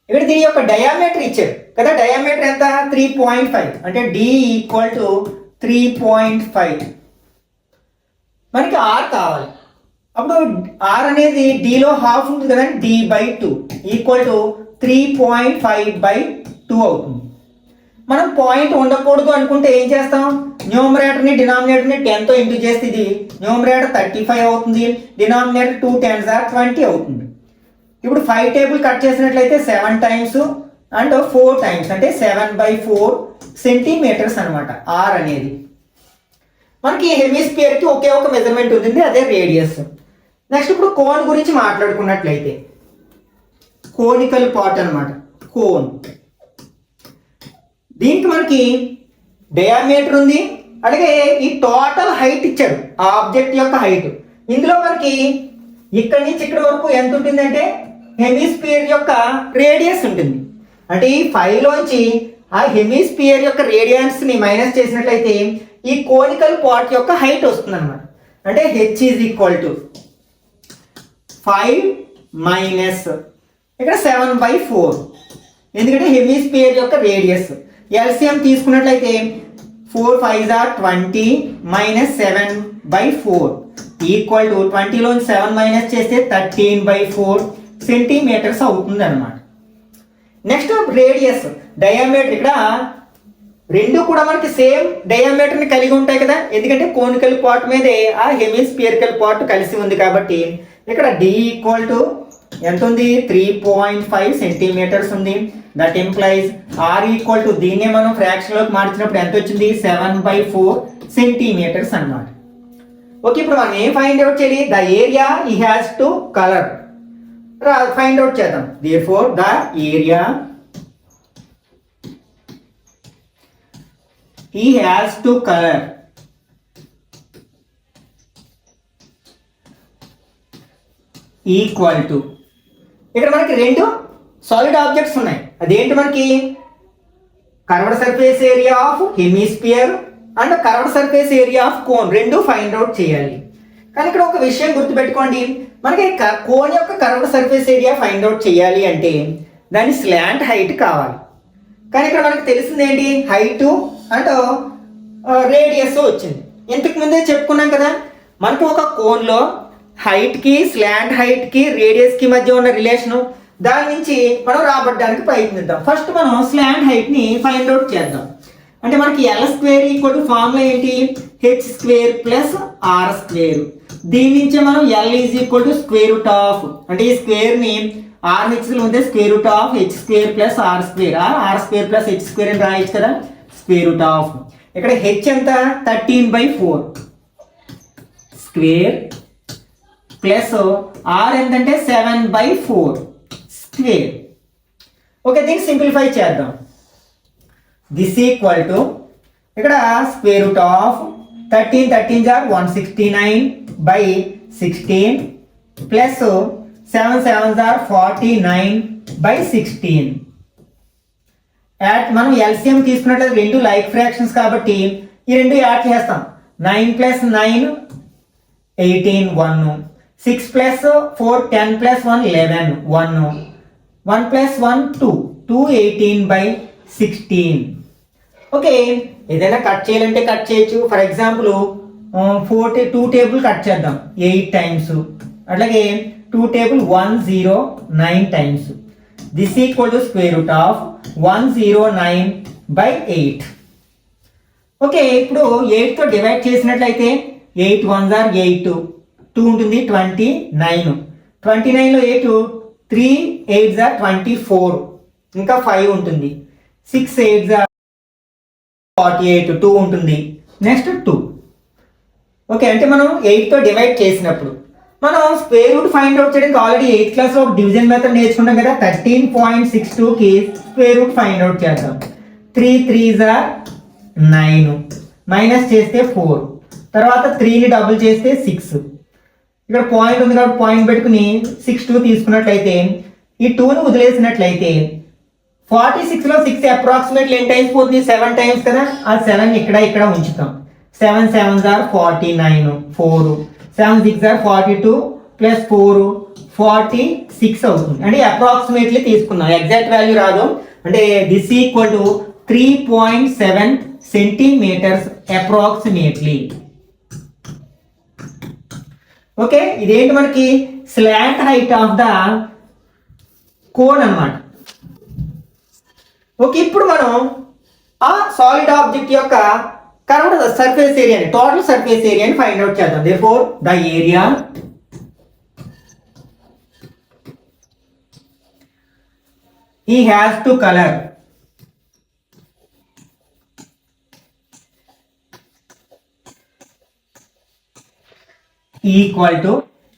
ఇక్కడ దీని యొక్క డయామీటర్ ఇచ్చారు కదా, డయామీటర్ ఎంత 3.5 అంటే D = 3.5. మనకి R కావాలి. అప్పుడు R అనేది Dలో హాఫ్ ఉంది కదా, D/2 = 3.5/2 అవుతుంది. మనం పాయింట్ ఉండకూడదు అనుకుంటే ఏం చేస్తాం, న్యూమరేటర్ని డినామినేటర్ని 10తో ఇంటూ చేస్తే ఇది న్యూమరేటర్ 35 అవుతుంది, డినామినేటర్ 2 10s are 20 అవుతుంది. ఇప్పుడు 5 టేబుల్ కట్ చేసినట్లయితే 7 టైమ్స్ అండ్ 4 టైమ్స్ అంటే 7/4 సెంటీమీటర్స్ అనమాట R అనేది. మనకి హెమిస్పియర్కి ఒకే ఒక మెజర్మెంట్ ఉంటుంది, అదే రేడియస్. నెక్స్ట్ ఇప్పుడు కోన్ గురించి మాట్లాడుకున్నట్లయితే కోనికల్ పార్ట్ అనమాట, కోన్. దీనికి మనకి డయామీటర్ ఉంది, అలాగే ఈ టోటల్ హైట్ ఇచ్చాడు, ఆ ఆబ్జెక్ట్ యొక్క హైట్. ఇందులో మనకి ఇక్కడి నుంచి ఇక్కడ వరకు ఎంత ఉంటుందంటే హెమిస్పియర్ యొక్క రేడియస్ ఉంటుంది. అంటే ఈ 5లోంచి ఆ హెమిస్పియర్ యొక్క రేడియన్స్ని మైనస్ చేసినట్లయితే ఈ కోనికల్ పార్ట్ యొక్క హైట్ వస్తుంది అనమాట. అంటే H = 5 మైనస్ ఇక్కడ 7/4, ఎందుకంటే హెమిస్పియర్ యొక్క రేడియస్. ఎల్సిఎం తీసుకున్నట్లయితే 4 5s are 20 మైనస్ 7/4 = 20లోని 7 మైనస్ చేస్తే 13/4 సెంటీమీటర్స్ అవుతుంది అనమాట. Next radius, diameter. ఇక్కడ రెండు కూడా మనకి సేమ్ డయామీటర్ని కలిగి ఉంటాయి కదా, ఎందుకంటే కోనికల్ పార్ట్ మీదే ఆ హెమిస్పియరికల్ పార్ట్ కలిసి ఉంది కాబట్టి ఇక్కడ D = ఎంత ఉంది, 3.5 సెంటీమీటర్స్ ఉంది. దట్ ఇంప్లైజ్ R = దీన్నే మనం ఫ్రాక్షన్లోకి మార్చినప్పుడు ఎంత వచ్చింది, 7/4 సెంటీమీటర్స్ అనమాట. ఓకే, ఇప్పుడు మనం ఏం ఫైండ్ అవుట్ చేయాలి, the area he has to colour find out చేద్దాం. Therefore the area he has to color equal to, ఇక్కడ మనకి రెండు సాలిడ్ ఆబ్జెక్ట్స్ ఉన్నాయి. అదేంటి, మనకి curved surface area of hemisphere and curved surface area of cone రెండు find out చేయాలి. కానీ ఇక్కడ ఒక విషయం గుర్తుపెట్టుకోండి, మనకి కోన్ యొక్క curved surface area find out చేయాలి అంటే దాని స్లాంట్ హైట్ కావాలి. కానీ ఇక్కడ మనకు తెలిసింది ఏంటి, హైటు అండ్ రేడియస్ వచ్చింది. ఇంతకు ముందే చెప్పుకున్నాం కదా, మనకు ఒక కోన్లో హైట్కి, స్లాంట్ హైట్కి, రేడియస్కి మధ్య ఉన్న రిలేషను, దాని నుంచి మనం రాబట్టడానికి ప్రయత్నిద్దాం. ఫస్ట్ మనం స్లాంట్ హైట్ని ఫైండ్ అవుట్ చేద్దాం. అంటే మనకి L² = ఫార్ములా ఏంటి, H² + R². దీని నుంచే మనం L = అంటే ఈ స్క్వేర్ని RHలో ఉంటే √H² + R², R² + H² అని రాయొచ్చు కదా, √. ఇక్కడ H ఎంత, 13/4 స్క్వేర్ ప్లస్ R ఎంతంటే 7/4 స్క్వేర్. ఓకే, దీన్ని సింప్లిఫై చేద్దాం. దిస్ ఈక్వల్ టు ఇక్కడ √13 13s are 169/16 plus 7 7s are 49/16. మనం ఎల్సిఎం తీసుకున్నట్లయితే రెండు లైక్ ఫ్రాక్షన్స్ కాబట్టి ఈ రెండు యాడ్ చేస్తాం. 9 + 9 18 1, 6 + 4 10 + 1 11 1, 1 + 1 2 2 18/16. ఓకే, ఏదైనా కట్ చేయాలంటే కట్ చేయొచ్చు. ఫర్ ఎగ్జాంపుల్ 2 టేబుల్ కట్ చేద్దాం 8 టైమ్స్, అట్లాగే 2 table 109 times. This equal to √109/8. Okay, ఇప్పుడు 8తో డివైడ్ చేసినట్లయితే 8 1s are 8, 2 ఉంటుంది 29, 29లో 8 3 8s are 24, ఇంకా 5 ఉంటుంది, 6 8s are 48, 2 ఉంటుంది, నెక్స్ట్ 2. ఓకే, అంటే మనం 8తో డివైడ్ చేసినప్పుడు మనం స్క్వేర్ రూట్ ఫైండ్ అవుట్ చేయడానికి ఆల్రెడీ 8th క్లాస్లో ఒక డివిజన్ మెథడ్ నేర్చుకున్నాం కదా. 13.62కి స్క్వేర్ రూట్ ఫైండ్ అవుట్ చేద్దాం. 3 3s are 9, మైనస్ చేస్తే 4, తర్వాత 3ని డబుల్ చేస్తే 6. ఇక్కడ పాయింట్ ఉంది కాబట్టి పాయింట్ పెట్టుకుని 6 తీసుకున్నట్లయితే ఈ 2ని వదిలేసినట్లయితే 46లో 6 అప్రాక్సిమేట్లీ ఎన్ని టైమ్స్ పోతుంది? 7 టైమ్స్ కదా. ఆ 7 ఇక్కడ ఉంచుతాం. 7 7s are 49, 4 7 6 are 42 ప్లస్ 4 46 అవుతుంది. అంటే అప్రాక్సిమేట్లీ తీసుకున్నాం, ఎగ్జాక్ట్ వాల్యూ రాదు. అంటే this equal to 3.7 centimetres approximately. Okay, ఇదేంటి మనకి slant height of the cone అన్నమాట. ఓకే, ఇప్పుడు మనం ఆ సాలిడ్ ఆబ్జెక్ట్ యొక్క కర్వ్డ్ సర్ఫేస్ ఏరియాని, టోటల్ సర్ఫేస్ ఏరియాని ఫైండ్ అవుట్ చేద్దాం. Therefore the area he has to color equal to,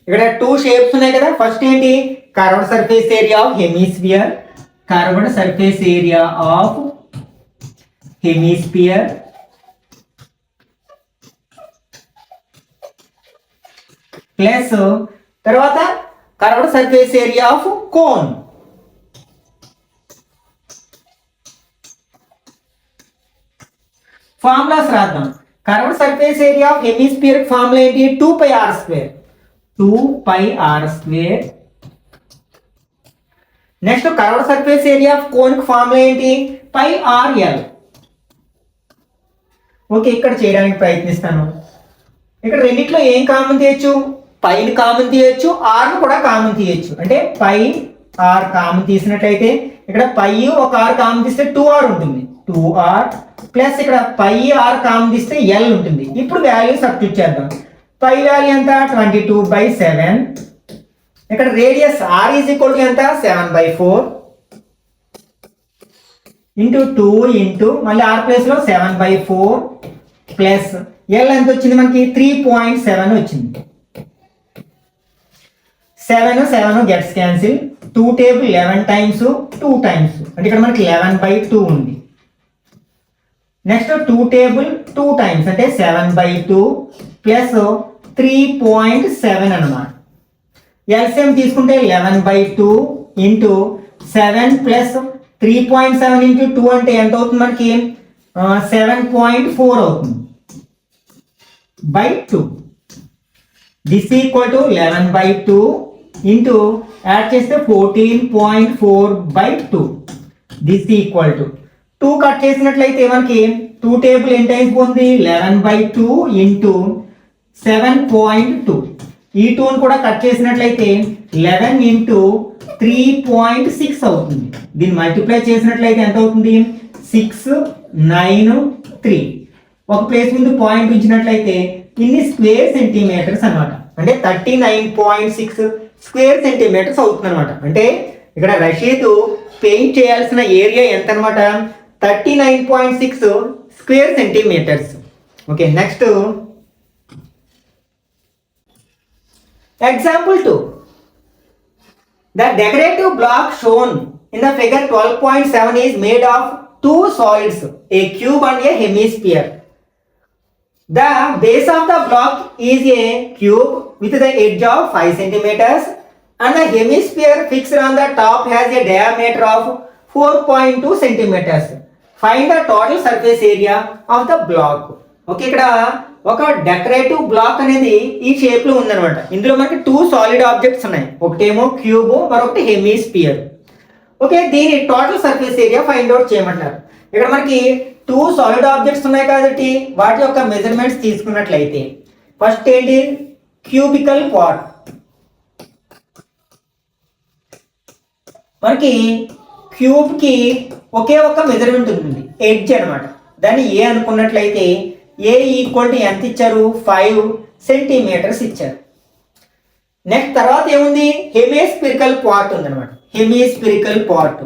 ఇక్కడ 2 షేప్స్ ఉన్నాయి కదా. ఫస్ట్ ఏంటి? Curved surface area of hemisphere, curved surface area of hemisphere plus తర్వాత curved surface area of cone. Formulas రాద్దాం. Curved surface area of hemisphere formula ఏంటి? 2πr². 2πr². Next curved surface area of cone formula ఏంటి? πrl. Okay, ఇక్కడ చేయడానికి ప్రయత్నిస్తాను. ఇక్కడ రెండిట్లో ఏం కామన్ తీయచ్చు? పైని కామన్ తీయచ్చు, ఆర్ను కూడా కామన్ తీయచ్చు. అంటే పై ఆర్ కామన్ తీసినట్లయితే ఇక్కడ పై ఒక ఆర్ కామన్ తీస్తే 2r ఉంటుంది. 2r ప్లస్ ఇక్కడ పై ఆర్ కామన్ తీస్తే ఎల్ ఉంటుంది. ఇప్పుడు వాల్యూ సబ్స్టిట్యూట్ చేద్దాం. పై వాల్యూ ఎంత? 22/7. ఇక్కడ radius r is equal to ఎంత? 7/4 ఇంటూ 2 ఇంటూ మళ్ళీ ఆర్ ప్లేస్ లో 7/4 ప్లస్ ఎల్ ఎంత వచ్చింది మనకి? 3.7 వచ్చింది. 7 gets cancel. 2 table 11 times 2 times, అంటే ఇక్కడ మనకి 11/2 ఉంది. నెక్స్ట్ 2 టేబుల్ 2 టైమ్స్ అంటే 7/2 ప్లస్ 3.7 అన్నమాట. ఎల్సిఎం తీసుకుంటే 11/2 ఇంటూ 7 ప్లస్ 3.7 ఇంటూ 2 అంటే ఎంత అవుతుంది మనకి? 7.4 అవుతుంది by 2. This equal to 11/2 into add చేస్తే 14.4/2. దిస్ ఈక్వల్ టు 2 కట్ చేసినట్లయితే మనకి 2 టేబుల్ ఎన్ని టైమ్స్ పోతుంది? 11/2 ఇంటూ 7.2. ఈ 2ని కూడా కట్ చేసినట్లయితే 11 ఇంటూ 3.6 అవుతుంది. దీన్ని మల్టిప్లై చేసినట్లయితే ఎంత అవుతుంది? 693. ఒక ప్లేస్ ముందు పాయింట్ ఉంచినట్లయితే ఇన్ని స్క్వేర్ సెంటీమీటర్స్ అన్నమాట. అంటే 39.6 స్క్వేర్ సెంటీమీటర్స్ అవుతుంది అనమాట. అంటే ఇక్కడ రషీద్ పెయింట్ చేయాల్సిన ఏరియా ఎంత అనమాట? 39.6 square centimetres. Okay, next example 2. The decorative block shown in the figure 12.7 is made of 2 solids, a cube and a hemisphere. The base of the block is a cube with the edge of 5 centimeters and the hemisphere fixed on the top has a diameter of 4.2 centimeters. Find the total surface area of the block. Okay, ఇక్కడ ఒక decorative black అనేది ఈ shape లో ఉందన్నమాట. ఇందులో మనకి 2 solid objects ఉన్నాయి. ఒకటేమో క్యూబ్, మరొకటి హెమిస్పియర్. ఓకే, దీని total surface area find out చేయమంటారు. ఇక్కడ మనకి 2 సాలిడ్ ఆబ్జెక్ట్స్ ఉన్నాయి కాబట్టి వాటి యొక్క మెజర్మెంట్స్ తీసుకున్నట్లయితే ఫస్ట్ ఏంటి? Cubical part. మనకి క్యూబ్ కి ఒకే ఒక మెజర్మెంట్ ఉంటుంది, ఎడ్జ్ అనమాట. దాన్ని ఏ అనుకున్నట్లయితే ఏ ఈక్వల్ టు ఎంత ఇచ్చారు? 5 సెంటీమీటర్స్ ఇచ్చారు. నెక్స్ట్ తర్వాత ఏముంది? హెమిస్పిరికల్ పార్ట్ ఉంది అనమాట. హెమిస్పిరికల్ పార్ట్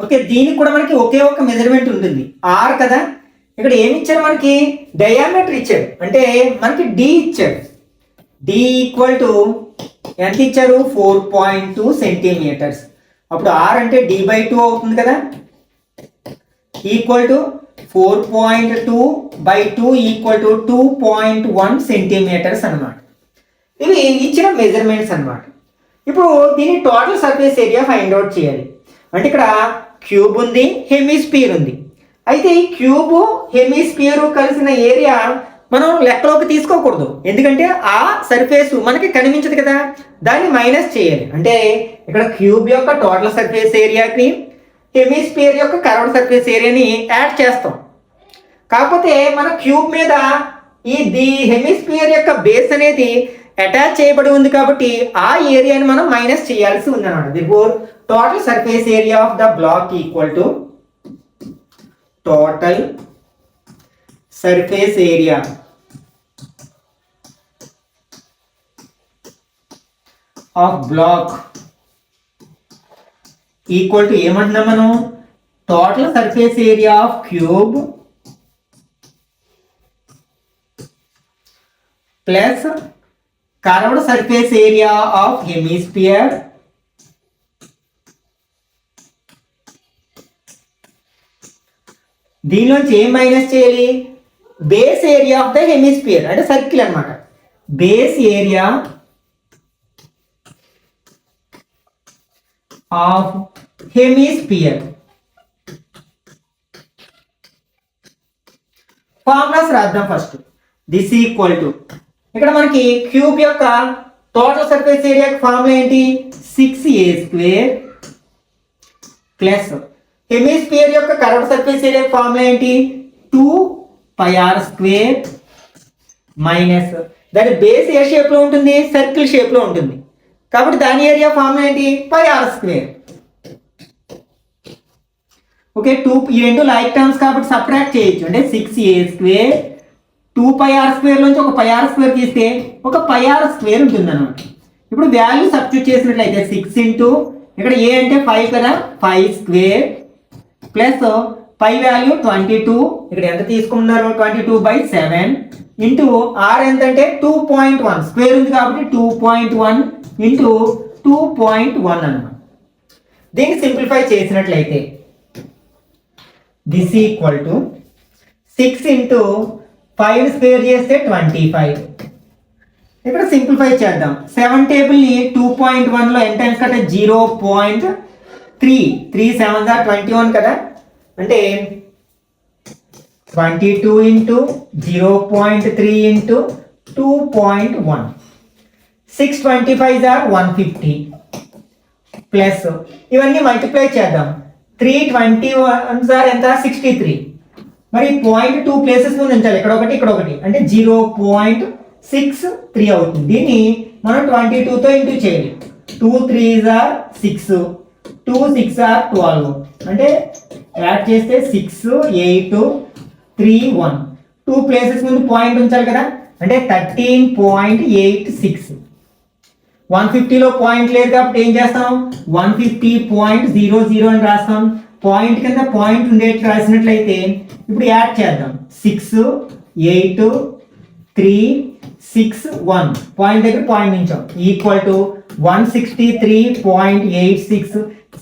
ఓకే, దీనికి కూడా మనకి ఒకే ఒక మెజర్మెంట్ ఉంటుంది, ఆర్ కదా. ఇక్కడ ఏమి ఇచ్చారు, మనకి డయామీటర్ ఇచ్చాడు, అంటే మనకి డి ఇచ్చాడు. డి ఈక్వల్ టు ఎంత ఇచ్చారు, 4.2 సెంటీమీటర్స్. అప్పుడు ఆర్ అంటే d/2 అవుతుంది కదా, equal to 4.2/2 equal to 2.1 centimetres అనమాట. ఇవి ఇచ్చిన మెజర్మెంట్స్ అనమాట. ఇప్పుడు దీని total surface area find out చేయాలి. అంటే ఇక్కడ క్యూబ్ ఉంది, హెమిస్పియర్ ఉంది. అయితే ఈ క్యూబ్ హెమిస్పియర్ కలిసిన ఏరియా మనం లెక్కలోకి తీసుకోకూడదు, ఎందుకంటే ఆ సర్ఫేస్ మనకి కనిపించదు కదా, దాన్ని మైనస్ చేయాలి. అంటే ఇక్కడ క్యూబ్ యొక్క టోటల్ సర్ఫేస్ ఏరియాకి హెమిస్పియర్ యొక్క కర్వ్డ్ సర్ఫేస్ ఏరియాని యాడ్ చేస్తాం. కాకపోతే మన క్యూబ్ మీద ఈ హెమిస్పియర్ యొక్క బేస్ అనేది అటాచ్ చేయబడి ఉంది కాబట్టి ఆ ఏరియాని మనం మైనస్ చేయాల్సి ఉంది అనమాట. Therefore total surface area of the block equal to total surface area of block equal to ఏమంటున్నాం మనం, total surface area of cube plus curved surface area of hemisphere దీనిలోంచి ఏం మైనస్ చేయాలి, base area of the hemisphere అంటే circle అన్నమాట. Base area of hemisphere. Formulas రాద్దాం first. This equal to, ఇక్కడ మనకి క్యూబ్ యొక్క టోటల్ సర్ఫేస్ ఏరియా ఫార్ములా ఏంటి, 6a² ప్లస్ హెమిస్పియర్ యొక్క కర్వ్డ్ సర్ఫేస్ ఏరియా ఫార్ములా ఏంటి, 2πr² మైనస్ దాని బేస్ ఏ షేప్ లో ఉంటుంది, సర్కిల్ షేప్ లో ఉంటుంది కాబట్టి దాని ఏరియా ఫార్ములా ఏంటి, πr². ఓకే, ఈ రెండు లైక్ టర్మ్స్ కాబట్టి సబ్ట్రాక్ట్ చేయొచ్చు. అంటే 6a², 2πr² నుంచి ఒక πr² తీస్తే ఒక πr² ఉంటుంది అనమాట. ఇప్పుడు వాల్యూ సబ్స్టిట్యూట్ చేసినట్లయితే 6 ఇంటూ ఇక్కడ ఏ అంటే 5 కదా, 5² ప్లస్ పై వాల్యూ 22, ఇక్కడ ఎంత తీసుకున్నారు 22/7 ఇంటూ ఆర్ ఎంత అంటే 2.1, స్క్వేర్ ఉంది కాబట్టి 2.1 ఇంటూ 2.1 అన్నమాట. దీన్ని సింప్లిఫై చేసినట్లయితే this equal to 6 into 5 square చేస్తే 25. ఇక్కడ సింప్లిఫై చేద్దాం. 7 టేబుల్ని 2.1లో ఎన్ టైమ్స్ కంటే 0.3, 3 7 21 కదా, అంటే 22 ఇంటూ 0.3 ఇంటూ 2.1, 625 150 ప్లస్ ఇవన్నీ మల్టిప్లై చేద్దాం. 321 ఎంత 63. మరి 0.2 ప్లేసెస్ ముందు ఉంచాలి, ఇక్కడ ఒకటి ఇక్కడ ఒకటి, అంటే 0.63 అవుతుంది. దీన్ని మనం 22తో ఇంటూ చేయాలి. 2 3s are 6, 2 6 are 12, అంటే యాడ్ చేస్తే 6 8 3 1, 2 ప్లేసెస్ ముందు పాయింట్ ఉంచాలి కదా, అంటే 13.86. 150లో పాయింట్ లేదు కాబట్టి ఏం చేస్తాం, 150.00 అని రాస్తాం. పాయింట్ కింద పాయింట్ ఉండేట్టు రాసినట్లయితే ఇప్పుడు యాడ్ చేద్దాం. 6 8 3 6 1, పాయింట్ దగ్గర పాయింట్ ఉంచాం, ఈక్వల్ టు 163.86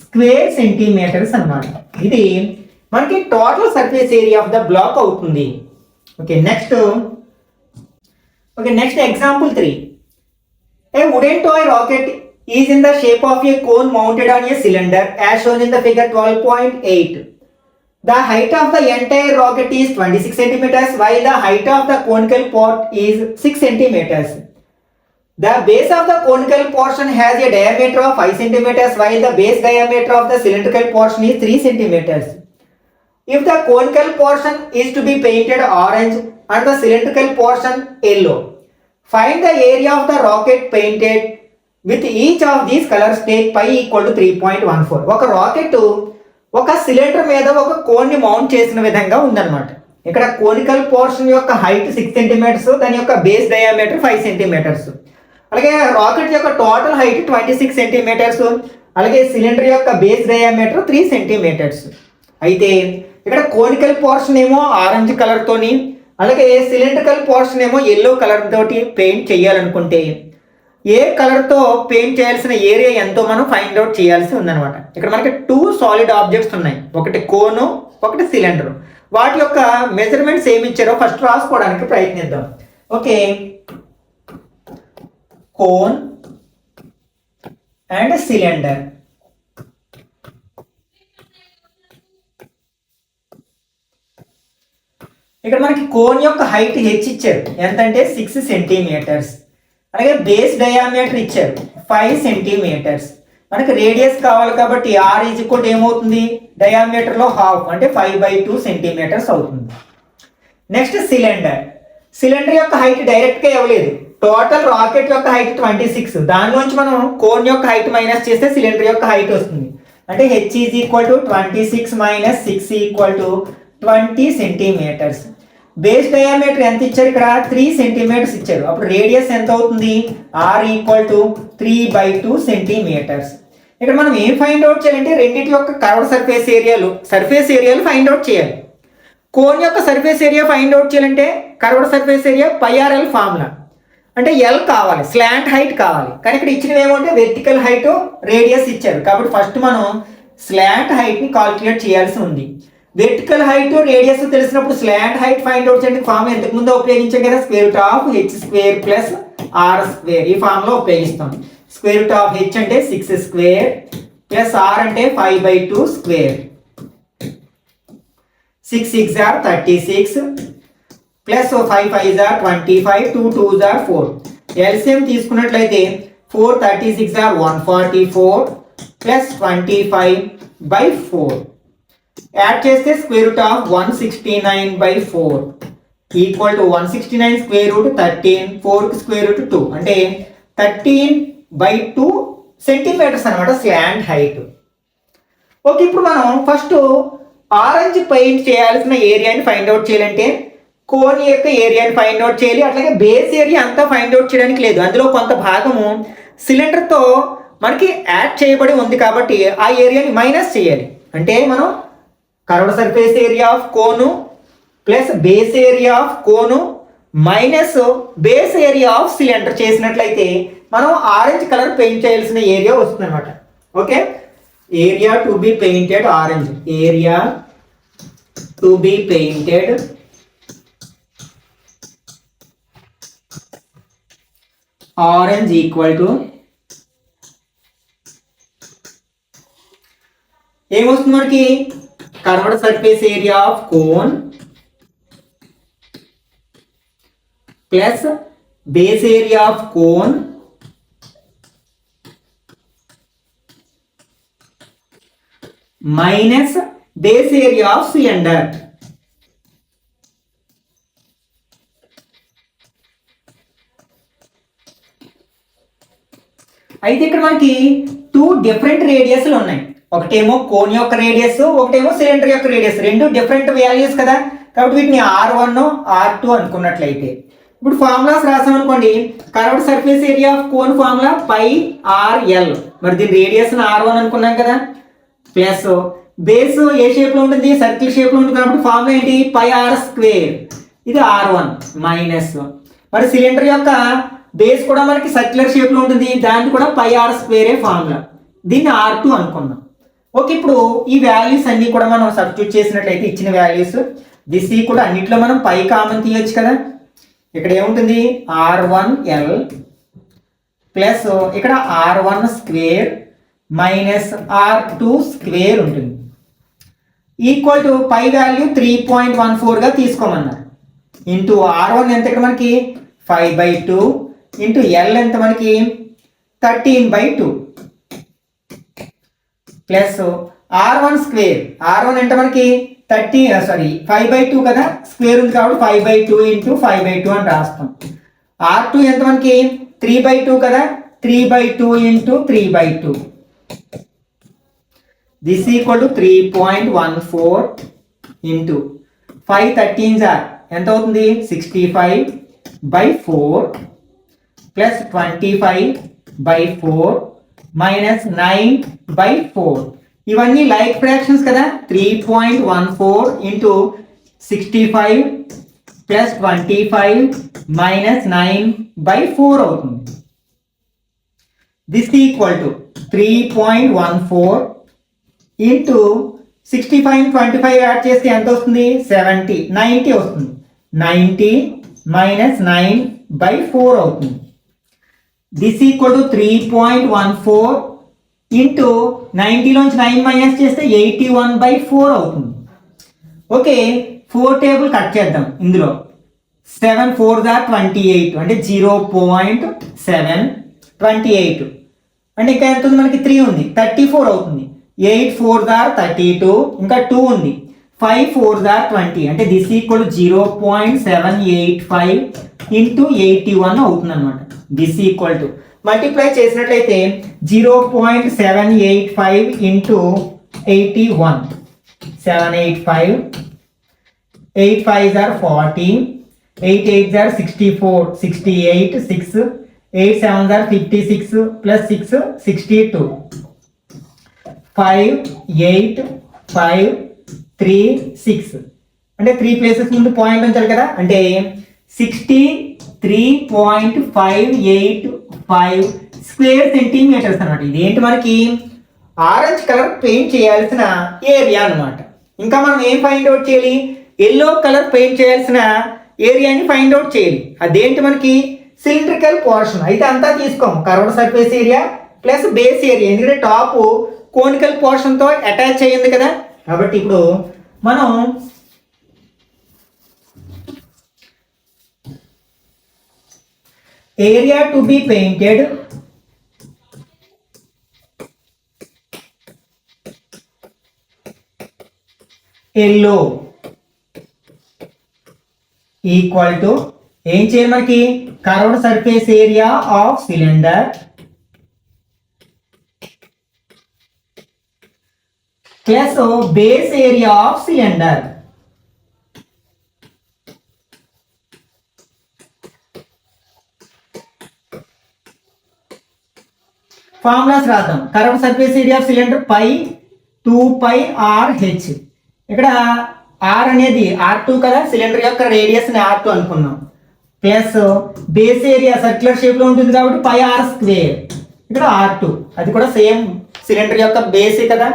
స్క్వేర్ సెంటీమీటర్స్ అన్నమాట. ఇది మనకి total surface area of the block అవుతుంది. Okay, next example 3. A wooden toy rocket is in the shape of a cone mounted on a cylinder as shown in the figure 12.8. The height of the entire rocket is 26 centimeters while the height of the conical part is 6 centimeters. The base of the conical portion has a diameter of 5 centimeters while the base diameter of the cylindrical portion is 3 centimeters. If the conical portion is to be painted orange and the cylindrical portion yellow, find the area of the rocket painted with each of these colors. Take pi equal to 3.14. ఒక rocket ఒక cylinder మీద ఒక cone ని mount చేసిన విధంగా ఉందన్నమాట. ఇక్కడ conical portion యొక్క హైట్ 6 సెంటీమీటర్స్, దాని యొక్క బేస్ డయామీటర్ 5 సెంటీమీటర్స్. అలాగే రాకెట్ యొక్క టోటల్ హైట్ 26 సెంటీమీటర్స్, అలాగే సిలిండర్ యొక్క బేస్ డయామీటర్ 3 సెంటీమీటర్స్. అయితే ఇక్కడ కోనికల్ పోర్షన్ ఏమో ఆరెంజ్ కలర్తోని, అలాగే సిలిండ్రికల్ పోర్షన్ ఏమో ఎల్లో కలర్ తోటి పెయింట్ చేయాలనుకుంటే ఏ కలర్తో పెయింట్ చేయాల్సిన ఏరియా ఎంతో మనం ఫైండ్ అవుట్ చేయాల్సి ఉందన్నమాట. ఇక్కడ మనకి 2 సాలిడ్ ఆబ్జెక్ట్స్ ఉన్నాయి, ఒకటి కోను, ఒకటి సిలిండర్. వాటి యొక్క మెజర్మెంట్స్ ఏమి ఇచ్చారో ఫస్ట్ రాసుకోవడానికి ప్రయత్నిద్దాం. Okay, cone and cylinder. ఇక్కడ మనకి కోన్ యొక్క హైట్ హెచ్ ఇచ్చారు, ఎంతంటే 6 సెంటీమీటర్స్. అలాగే బేస్ డయామీటర్ ఇచ్చారు 5 సెంటీమీటర్స్. మనకి రేడియస్ కావాలి కాబట్టి ఆర్ ఈజ్ ఈక్వల్ ఏమవుతుంది, డయామీటర్లో హాఫ్ అంటే 5/2 సెంటీమీటర్స్ అవుతుంది. Next cylinder. సిలిండర్ యొక్క హైట్ డైరెక్ట్గా ఇవ్వలేదు, టోటల్ రాకెట్ యొక్క హైట్ 26. దానిలోంచి మనం కోన్ యొక్క హైట్ మైనస్ చేస్తే సిలిండర్ యొక్క హైట్ వస్తుంది. అంటే h is equal to 26 - 6 equal to 20 centimetres. Base diameter ఎంత ఇచ్చారు, ఇక్కడ 3 సెంటీమీటర్స్ ఇచ్చారు. అప్పుడు రేడియస్ ఎంత అవుతుంది, ఆర్ ఈక్వల్ టు 3/2 సెంటీమీటర్స్. ఇక్కడ మనం ఏం ఫైండ్ అవుట్ చేయాలంటే రెండింటి యొక్క కర్వ్డ్ సర్ఫేస్ ఏరియాలు ఫైండ్ అవుట్ చేయాలి. కోన్ యొక్క సర్ఫేస్ ఏరియా ఫైండ్ అవుట్ చేయాలంటే curved surface area πRL formula, అంటే ఎల్ కావాలి, స్లాంట్ హైట్ కావాలి. కానీ ఇక్కడ ఇచ్చినవి ఏమంటే వెర్టికల్ హైట్, రేడియస్ ఇచ్చారు. కాబట్టి ఫస్ట్ మనం స్లాంట్ హైట్ని కాల్కులేట్ చేయాల్సి ఉంది. వెర్టికల్ హైట్, రేడియస్ తెలిసినప్పుడు స్లాంట్ హైట్ ఫైండ్ అవుట్ చేయడానికి ఫార్మ్ ఎంతకు ముందు ఉపయోగించాం కదా, √h² + r². ఈ ఫార్ములా ఉపయోగిస్తాం. √h అంటే 6² ప్లస్ r అంటే 5/2². 6 × 6 = 36 ప్లస్ 5 × 5 = 25, 2 × 2 = 4. ఎల్సిఎం తీసుకున్నట్లయితే 4 × 36 = 144 ప్లస్ 25/4. యాడ్ చేస్తే √169/4 ఈక్వల్ టు 169 స్క్వేర్ రూట్ 13, 4కి స్క్వేర్ రూట్ 2 అంటే 13/2 సెంటీమీటర్స్ అనమాట స్లాంట్ హైట్. ఓకే, ఇప్పుడు మనం ఫస్ట్ ఆరెంజ్ పెయింట్ చేయాల్సిన ఏరియాని ఫైండ్ అవుట్ చేయాలంటే కోన్ యొక్క ఏరియాని ఫైండ్ అవుట్ చేయాలి. అట్లాగే బేస్ ఏరియా అంతా ఫైండ్ అవుట్ చేయడానికి లేదు, అందులో కొంత భాగము సిలిండర్తో మనకి యాడ్ చేయబడి ఉంది కాబట్టి ఆ ఏరియాని మైనస్ చేయాలి. అంటే మనం curved surface area of cone plus base area of cone minus base area of cylinder చేసినట్లయితే మనం ఆరెంజ్ కలర్ పెయింట్ చేయాల్సిన ఏరియా వస్తుంది అనమాట. Okay, area to be painted orange, area to be painted orange equal to ఏమొస్తుంది మనకి, curved surface area of cone plus base area of cone minus base area of cylinder. అయితే ఇక్కడ మనకి 2 different రేడియస్లు ఉన్నాయి. ఒకటేమో కోన్ యొక్క రేడియస్, ఒకటేమో cylinder యొక్క రేడియస్. రెండు డిఫరెంట్ వాల్యూస్ కదా, కాబట్టి వీటిని R1 R2 అనుకున్నట్లయితే ఇప్పుడు ఫార్ములాస్ రాసామనుకోండి. Curved surface area of cone formula πRL, మరి దీని రేడియస్ R1 అనుకున్నాం కదా, ప్లస్ బేస్ ఏ షేప్లో ఉంటుంది, సర్కిల్ షేప్లో ఉంటుంది కాబట్టి ఫార్ములా ఏంటి, πr². ఇది R1 మైనస్ మరి సిలిండర్ యొక్క బేస్ కూడా మనకి సర్క్యులర్ షేప్లో ఉంటుంది, దానికి కూడా πr² ఫార్ములా, దీన్ని R2 అనుకున్నాం. ఓకే, ఇప్పుడు ఈ వాల్యూస్ అన్ని కూడా మనం సబ్స్టిట్యూట్ చేసినట్లయితే ఇచ్చిన వాల్యూస్ దిస్ కూడా అన్నిట్లో మనం పై కామన్ తీయొచ్చు కదా. ఇక్కడ ఏముంటుంది, R1L ప్లస్ ఇక్కడ R1² మైనస్ R2² ఉంటుంది. ఈక్వల్ టు పై వాల్యూ 3.14గా తీసుకోమన్నారు. ఇంటూ R1 ఎంత ఇక్కడ మనకి 5/2 ఇంటూ L ఎంత మనకి 13/2 ప్లస్ R1² R1 అంటే మనకి 5/2 కదా, స్క్వేర్ ఉంది కాబట్టి 5/2 ఇంటూ 5/2 అని రాస్తాం. R2 ఎంత మనకి 3/2 కదా, 3/2 into 3/2. This equal to 3.14 into 5 13s ఎంత అవుతుంది 65/4 ప్లస్ 25/4 మైనస్ 9/4. ఇవన్నీ లైక్ ఫ్రాక్షన్స్ కదా. 3.14 ఇంటూ 65 ప్లస్ 25 మైనస్ 9/4 అవుతుంది. This equal to 3.14 into 65 25 add చేస్తే ఎంత వస్తుంది? 90 వస్తుంది. 90 మైనస్ 9/4 అవుతుంది. దిస్ ఈక్వల్ టు 3.14 ఇంటూ 90లోంచి 9 మైనస్ చేస్తే 81/4 అవుతుంది. ఓకే, 4 టేబుల్ కట్ చేద్దాం. ఇందులో 7 4 28 అంటే 0.728 అంటే ఇంకా ఎంత ఉంది మనకి? 3 ఉంది, 34 అవుతుంది. 8 4 32 ఇంకా 2 ఉంది. 5 4 20 అంటే దిస్ ఈక్వల్ 0.785 ఇంటూ 81 అవుతుంది అనమాట. దిస్ ఈక్వల్ టు మల్టిప్లై చేసినట్లయితే 0.785 ఇంటూ 81 785 8 5 40 8 8 64 68 6 8 7 56 plus 6 62 5 8 5 3 6 అంటే 3 ప్లేసెస్ ముందు పాయింట్ ఉంచాలి కదా. అంటే 63.585 స్క్వేర్ సెంటీమీటర్స్ అన్నమాట. ఇదేంటి మనకి? ఆరెంజ్ కలర్ పెయింట్ చేయాల్సిన ఏరియా అన్నమాట. ఇంకా మనం ఏం ఫైండ్ అవుట్ చేయాలి? ఎల్లో కలర్ పెయింట్ చేయాల్సిన ఏరియాని ఫైండ్ అవుట్ చేయాలి. అదేంటి మనకి? Cylindrical portion. అయితే అంతా తీసుకోము, curved surface area plus base area. ఎందుకంటే టాప్ కోనికల్ పోర్షన్తో అటాచ్ అయ్యింది కదా. కాబట్టి ఇప్పుడు మనం area to be painted yellow equal to ఏం చేయాలి మనకి? Curved surface area of cylinder plus base area of cylinder. Formulas రాద్దాం. Curved surface area of cylinder pi 2πRh. ఇక్కడ R అనేది R2 కదా, సిలిండర్ యొక్క రేడియస్ ని R2 అనుకున్నాం. Plus base area circular shape లో ఉంటుంది కాబట్టి πr². ఇక్కడ R2 అది కూడా సేమ్ సిలిండర్ యొక్క బేసే కదా.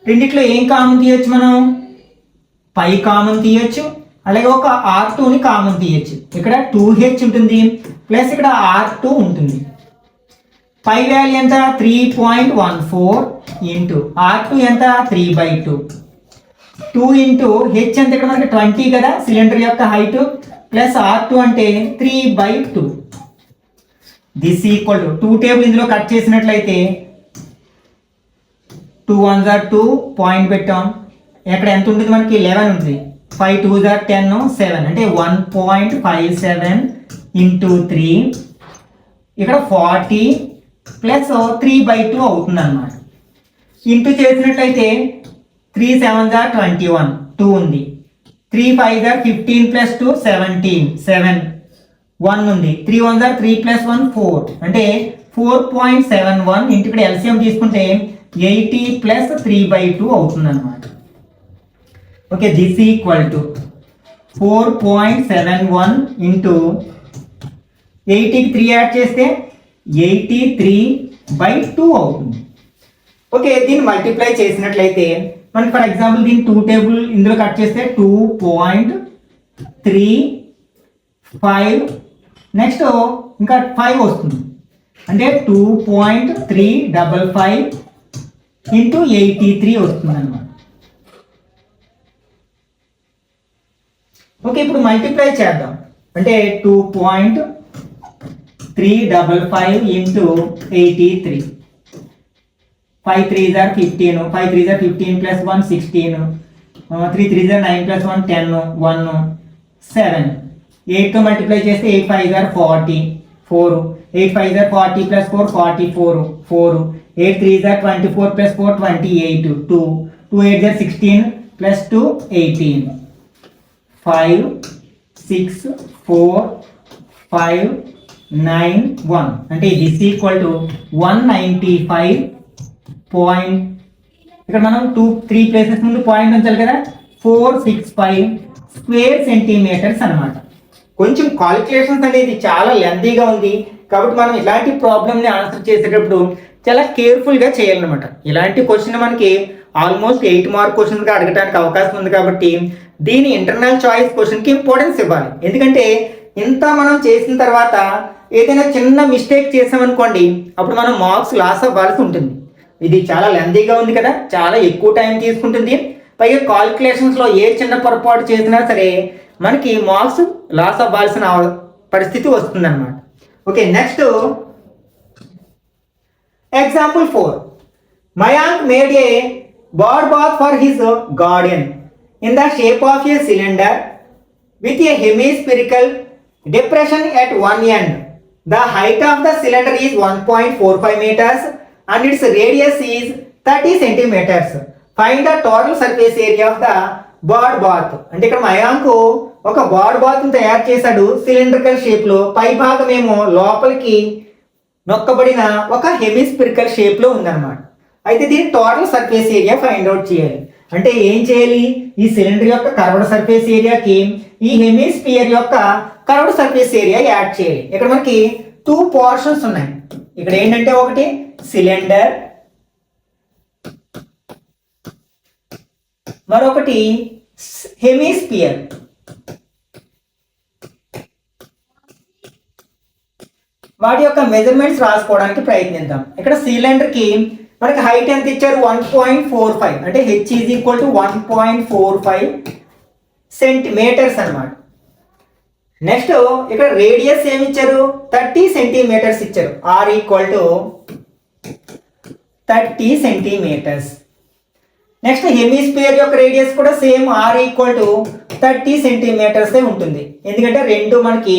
రెండిట్లో ఏం కామన్ తీయొచ్చు? మనం పై కామన్ తీయొచ్చు, అలాగే ఒక R2ని కామన్ తీయొచ్చు. ఇక్కడ 2h ఉంటుంది ప్లస్ ఇక్కడ R2 ఉంటుంది. పై వాల్యూ ఎంత? 3.14 ఇంటూ R2 ఎంత? 3/2. 2 ఇంటూ హెచ్ ఎంత? ఇక్కడ మనకి 20 కదా సిలిండర్ యొక్క హైట్, ప్లస్ R2 అంటే 3/2. దిస్ ఈక్వల్ టు 2 టేబుల్ ఇందులో కట్ చేసినట్లయితే 2 1 2 పాయింట్ పెట్టాం. ఇక్కడ ఎంత ఉంటుంది మనకి? 11 ఉంటుంది. 5 2 10 7 అంటే 1.57 ఇంటూ 3 ఇక్కడ 40 ప్లస్ 3/2 అవుతుంది అన్నమాట. ఇంటూ చేసినట్లయితే 3 7 21 2 ఉంది. 3 5 15 ప్లస్ 2 17 7 1 ఉంది. 3 1 3 ప్లస్ 1 4 అంటే 4.71 ఇంటి ఇక్కడ ఎల్సిఎం తీసుకుంటే 80 ప్లస్ 3/2 అవుతుంది అన్నమాట. Okay, this equal to 4.71 into 80కి 3 యాడ్ చేస్తే 83/2 అవుతుంది. ఓకే, దీన్ని మల్టిప్లై చేసినట్లయితే మనకి ఫర్ ఎగ్జాంపుల్ దీన్ని 2 టేబుల్ ఇందులో కట్ చేస్తే 2.35 నెక్స్ట్ ఇంకా 5 వస్తుంది. అంటే 2.355 ఇంటూ 83 వస్తుంది అన్నమాట. ఓకే, ఇప్పుడు మల్టిప్లై చేద్దాం. అంటే 2.355 ఇంటూ 83. 5 3 15 5 3 15 plus 1 16 3 3 9 plus 1 10 1 7 8 తో మల్టిప్లై చేస్తే 8 5 40 4 8 5 40 plus 4 44 4 8 3 24 plus 4 28 2 2 8 16 plus 2 18 5 6 4 5 191 అంటే దిస్ ఈక్వల్ టు 195 పాయింట్, ఇక్కడ మనం 3 ప్లేసెస్ ముందు పాయింట్ ఉంచాలి కదా, 465 స్క్వేర్ సెంటీమీటర్స్ అనమాట. కొంచెం కాలిక్యులేషన్స్ అనేది చాలా లెంతీగా ఉంది కాబట్టి మనం ఇలాంటి ప్రాబ్లమ్ని ఆన్సర్ చేసేటప్పుడు చాలా కేర్ఫుల్గా చేయాలన్నమాట. ఇలాంటి క్వశ్చన్ మనకి ఆల్మోస్ట్ 8 మార్క్ క్వశ్చన్స్గా అడగడానికి అవకాశం ఉంది కాబట్టి దీని ఇంటర్నల్ చాయిస్ క్వశ్చన్కి ఇంపార్టెన్స్ ఇవ్వాలి. ఎందుకంటే ఇంత మనం చేసిన తర్వాత ఏదైనా చిన్న మిస్టేక్ చేసామనుకోండి అప్పుడు మనం మార్క్స్ లాస్ అవ్వాల్సి ఉంటుంది. ఇది చాలా లెంతీగా ఉంది కదా, చాలా ఎక్కువ టైం తీసుకుంటుంది. పైగా కాలిక్యులేషన్స్లో ఏ చిన్న పొరపాటు చేసినా సరే మనకి మార్క్స్ లాస్ అవ్వాల్సిన పరిస్థితి వస్తుంది అన్నమాట. Okay, next example 4. Mayank made a bird bath for his garden in the shape of a cylinder with a hemispherical depression at one end. The height of the cylinder is 1.45 meters and its radius is 30 centimeters. Find the total surface area of the bird bath. అంటే ఇక్కడ మయాంక్ ఒక bird bath తయారు చేశాడు cylindrical shape లో, పై భాగం ఏమో లోపలికి నొక్కబడిన ఒక హెమిస్పిరికల్ షేప్ లో ఉందన్నమాట. అయితే దీని total surface area find out చేయాలి. అంటే ఏం చేయాలి, ఈ సిలిండర్ యొక్క కర్వ్డ్ సర్ఫేస్ ఏరియాకి ఈ హెమిస్పియర్ యొక్క కర్వ్డ్ సర్ఫేస్ ఏరియా యాడ్ చేయాలి. ఇక్కడ మనకి 2 పోర్షన్స్ ఉన్నాయి. ఇక్కడ ఏంటంటే ఒకటి సిలిండర్, మరొకటి హెమిస్పియర్. వాటి యొక్క మెజర్మెంట్స్ రాసుకోవడానికి ప్రయత్నిద్దాం. ఇక్కడ సిలిండర్ కి మనకి హైట్ ఎంత ఇచ్చారు, 1.45 అంటే h is equal to 1.45 centimetres అనమాట. నెక్స్ట్ ఇక్కడ రేడియస్ ఏమి ఇచ్చారు, 30 సెంటీమీటర్స్ ఇచ్చారు. R equal to 30 centimetres. Next hemisphere యొక్క రేడియస్ కూడా సేమ్ ఆర్ ఈక్వల్ టు 30 సెంటీమీటర్సే ఉంటుంది. ఎందుకంటే రెండు మనకి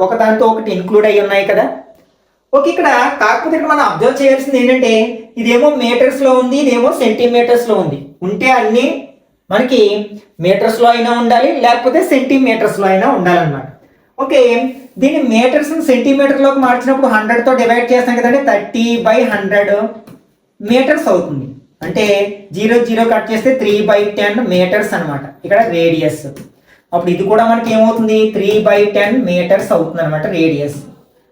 ఒకదాంతో ఒకటి ఇంక్లూడ్ అయ్యి ఉన్నాయి కదా. ఓకే, ఇక్కడ కాకపోతే ఇక్కడ మనం అబ్జర్వ్ చేయాల్సింది ఏంటంటే ఇదేమో మీటర్స్లో ఉంది, ఇదేమో సెంటీమీటర్స్లో ఉంది. ఉంటే అన్నీ మనకి మీటర్స్లో అయినా ఉండాలి, లేకపోతే సెంటీమీటర్స్లో అయినా ఉండాలన్నమాట. ఓకే, దీన్ని మీటర్స్ సెంటీమీటర్లోకి మార్చినప్పుడు 100తో డివైడ్ చేస్తాం కదండి, 30/100 మీటర్స్ అవుతుంది. అంటే 0 కట్ చేస్తే 3/10 మీటర్స్ అనమాట ఇక్కడ రేడియస్. అప్పుడు ఇది కూడా మనకి ఏమవుతుంది, 3/10 మీటర్స్ అవుతుంది అనమాట రేడియస్.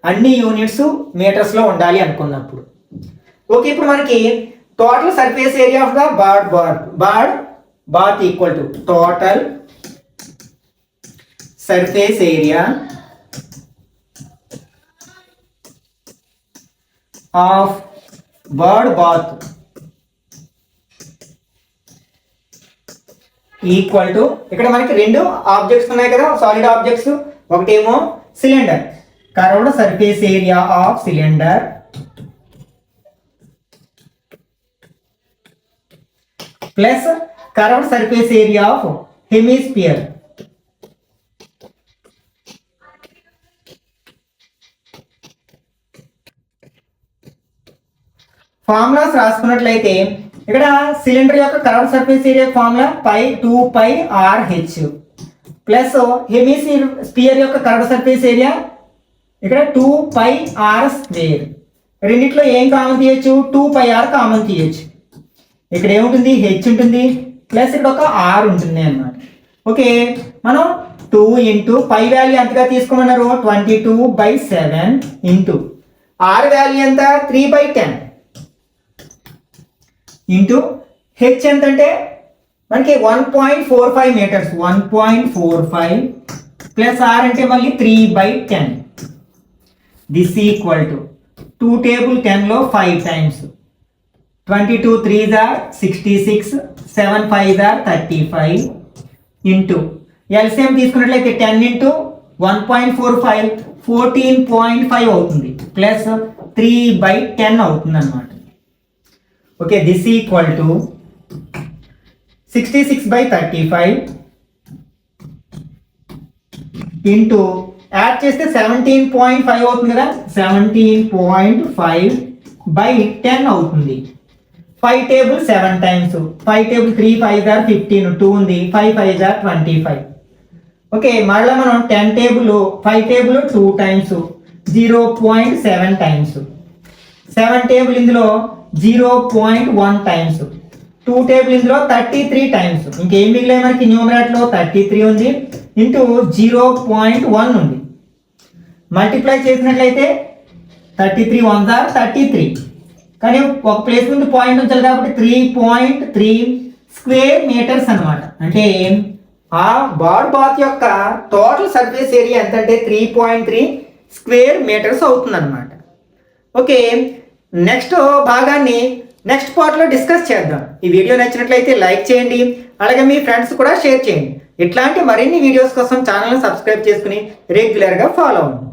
అన్ని యూనిట్స్ మీటర్స్లో ఉండాలి అనుకున్నప్పుడు. ఓకే, ఇప్పుడు మనకి total surface area of the bird bath equal to total surface area of bird bath equal to, ఇక్కడ మనకి రెండు ఆబ్జెక్ట్స్ ఉన్నాయి కదా, సాలిడ్ ఆబ్జెక్ట్స్. ఒకటేమో cylinder, curved surface area of cylinder plus curved surface area of hemisphere. Formulas రాసుకున్నట్లయితే ఇక్కడ cylinder యొక్క curved surface area formula 2πRh plus hemisphere యొక్క కర్వ్డ్ సర్ఫేస్ ఏరియా ఇక్కడ 2πr². రెండిట్లో ఏం కామన్ తీయచ్చు, 2πr కామన్ తీయచ్చు. ఇక్కడ ఏముంటుంది, హెచ్ ఉంటుంది ప్లస్ ఇక్కడ ఒక ఆర్ ఉంటుంది అన్నమాట. ఓకే, మనం 2 ఇంటూ పై వాల్యూ ఎంతగా తీసుకోమన్నారు, 22/7 ఇంటూ ఆర్ వాల్యూ ఎంత 3/10 ఇంటూ హెచ్ ఎంత అంటే మనకి 1.45 మీటర్స్, 1.45 ప్లస్ ఆర్ అంటే మళ్ళీ 3/10. దిస్ ఈక్వల్ టు 2 టేబుల్ 10లో 5 times 22 3s are 66, 7 5s are 35 into LCM తీసుకున్నట్లయితే 10 ఇంటూ 1.45 14.5 అవుతుంది ప్లస్ 3/10 అవుతుంది అన్నమాట. Okay, this equal to 66/35 into add చేస్తే 17.5 అవుతుంది కదా, 17.5/10 అవుతుంది. 5 table 7 times, 5 table 3 5s are 15, 2 ఉంది, 5 5s are 25. ఓకే, మళ్ళీ మనం 10 table 5 table 2 times, 0.7 times, 7 table ఇందులో 0.1 టైమ్స్, 2 టేబుల్ ఇందులో 33 టైమ్స్. ఇంకేం మిగిలిన మనకి న్యూమరేటర్లో 33 ఉంది ఇంటూ 0.1 ఉంది. మల్టిప్లై చేసినట్లయితే 33 1 ఆర్ 33, కానీ ఒక ప్లేస్ ముందు పాయింట్ ఉంచాలి కాబట్టి 3.3 స్క్వేర్ మీటర్స్ అనమాట. అంటే ఆ బాడ్ బాత్ యొక్క టోటల్ సర్ఫేస్ ఏరియా ఎంత అంటే 3.3 స్క్వేర్ మీటర్స్ అవుతుంది అనమాట. ఓకే, నెక్స్ట్ భాగాన్ని నెక్స్ట్ పార్ట్లో డిస్కస్ చేద్దాం. ఈ వీడియో నచ్చినట్లయితే లైక్ చేయండి, అలాగే మీ ఫ్రెండ్స్ కూడా షేర్ చేయండి. ఇట్లాంటి మరిన్ని వీడియోస్ కోసం ఛానల్ని సబ్స్క్రైబ్ చేసుకుని రెగ్యులర్గా ఫాలో అవ్వండి.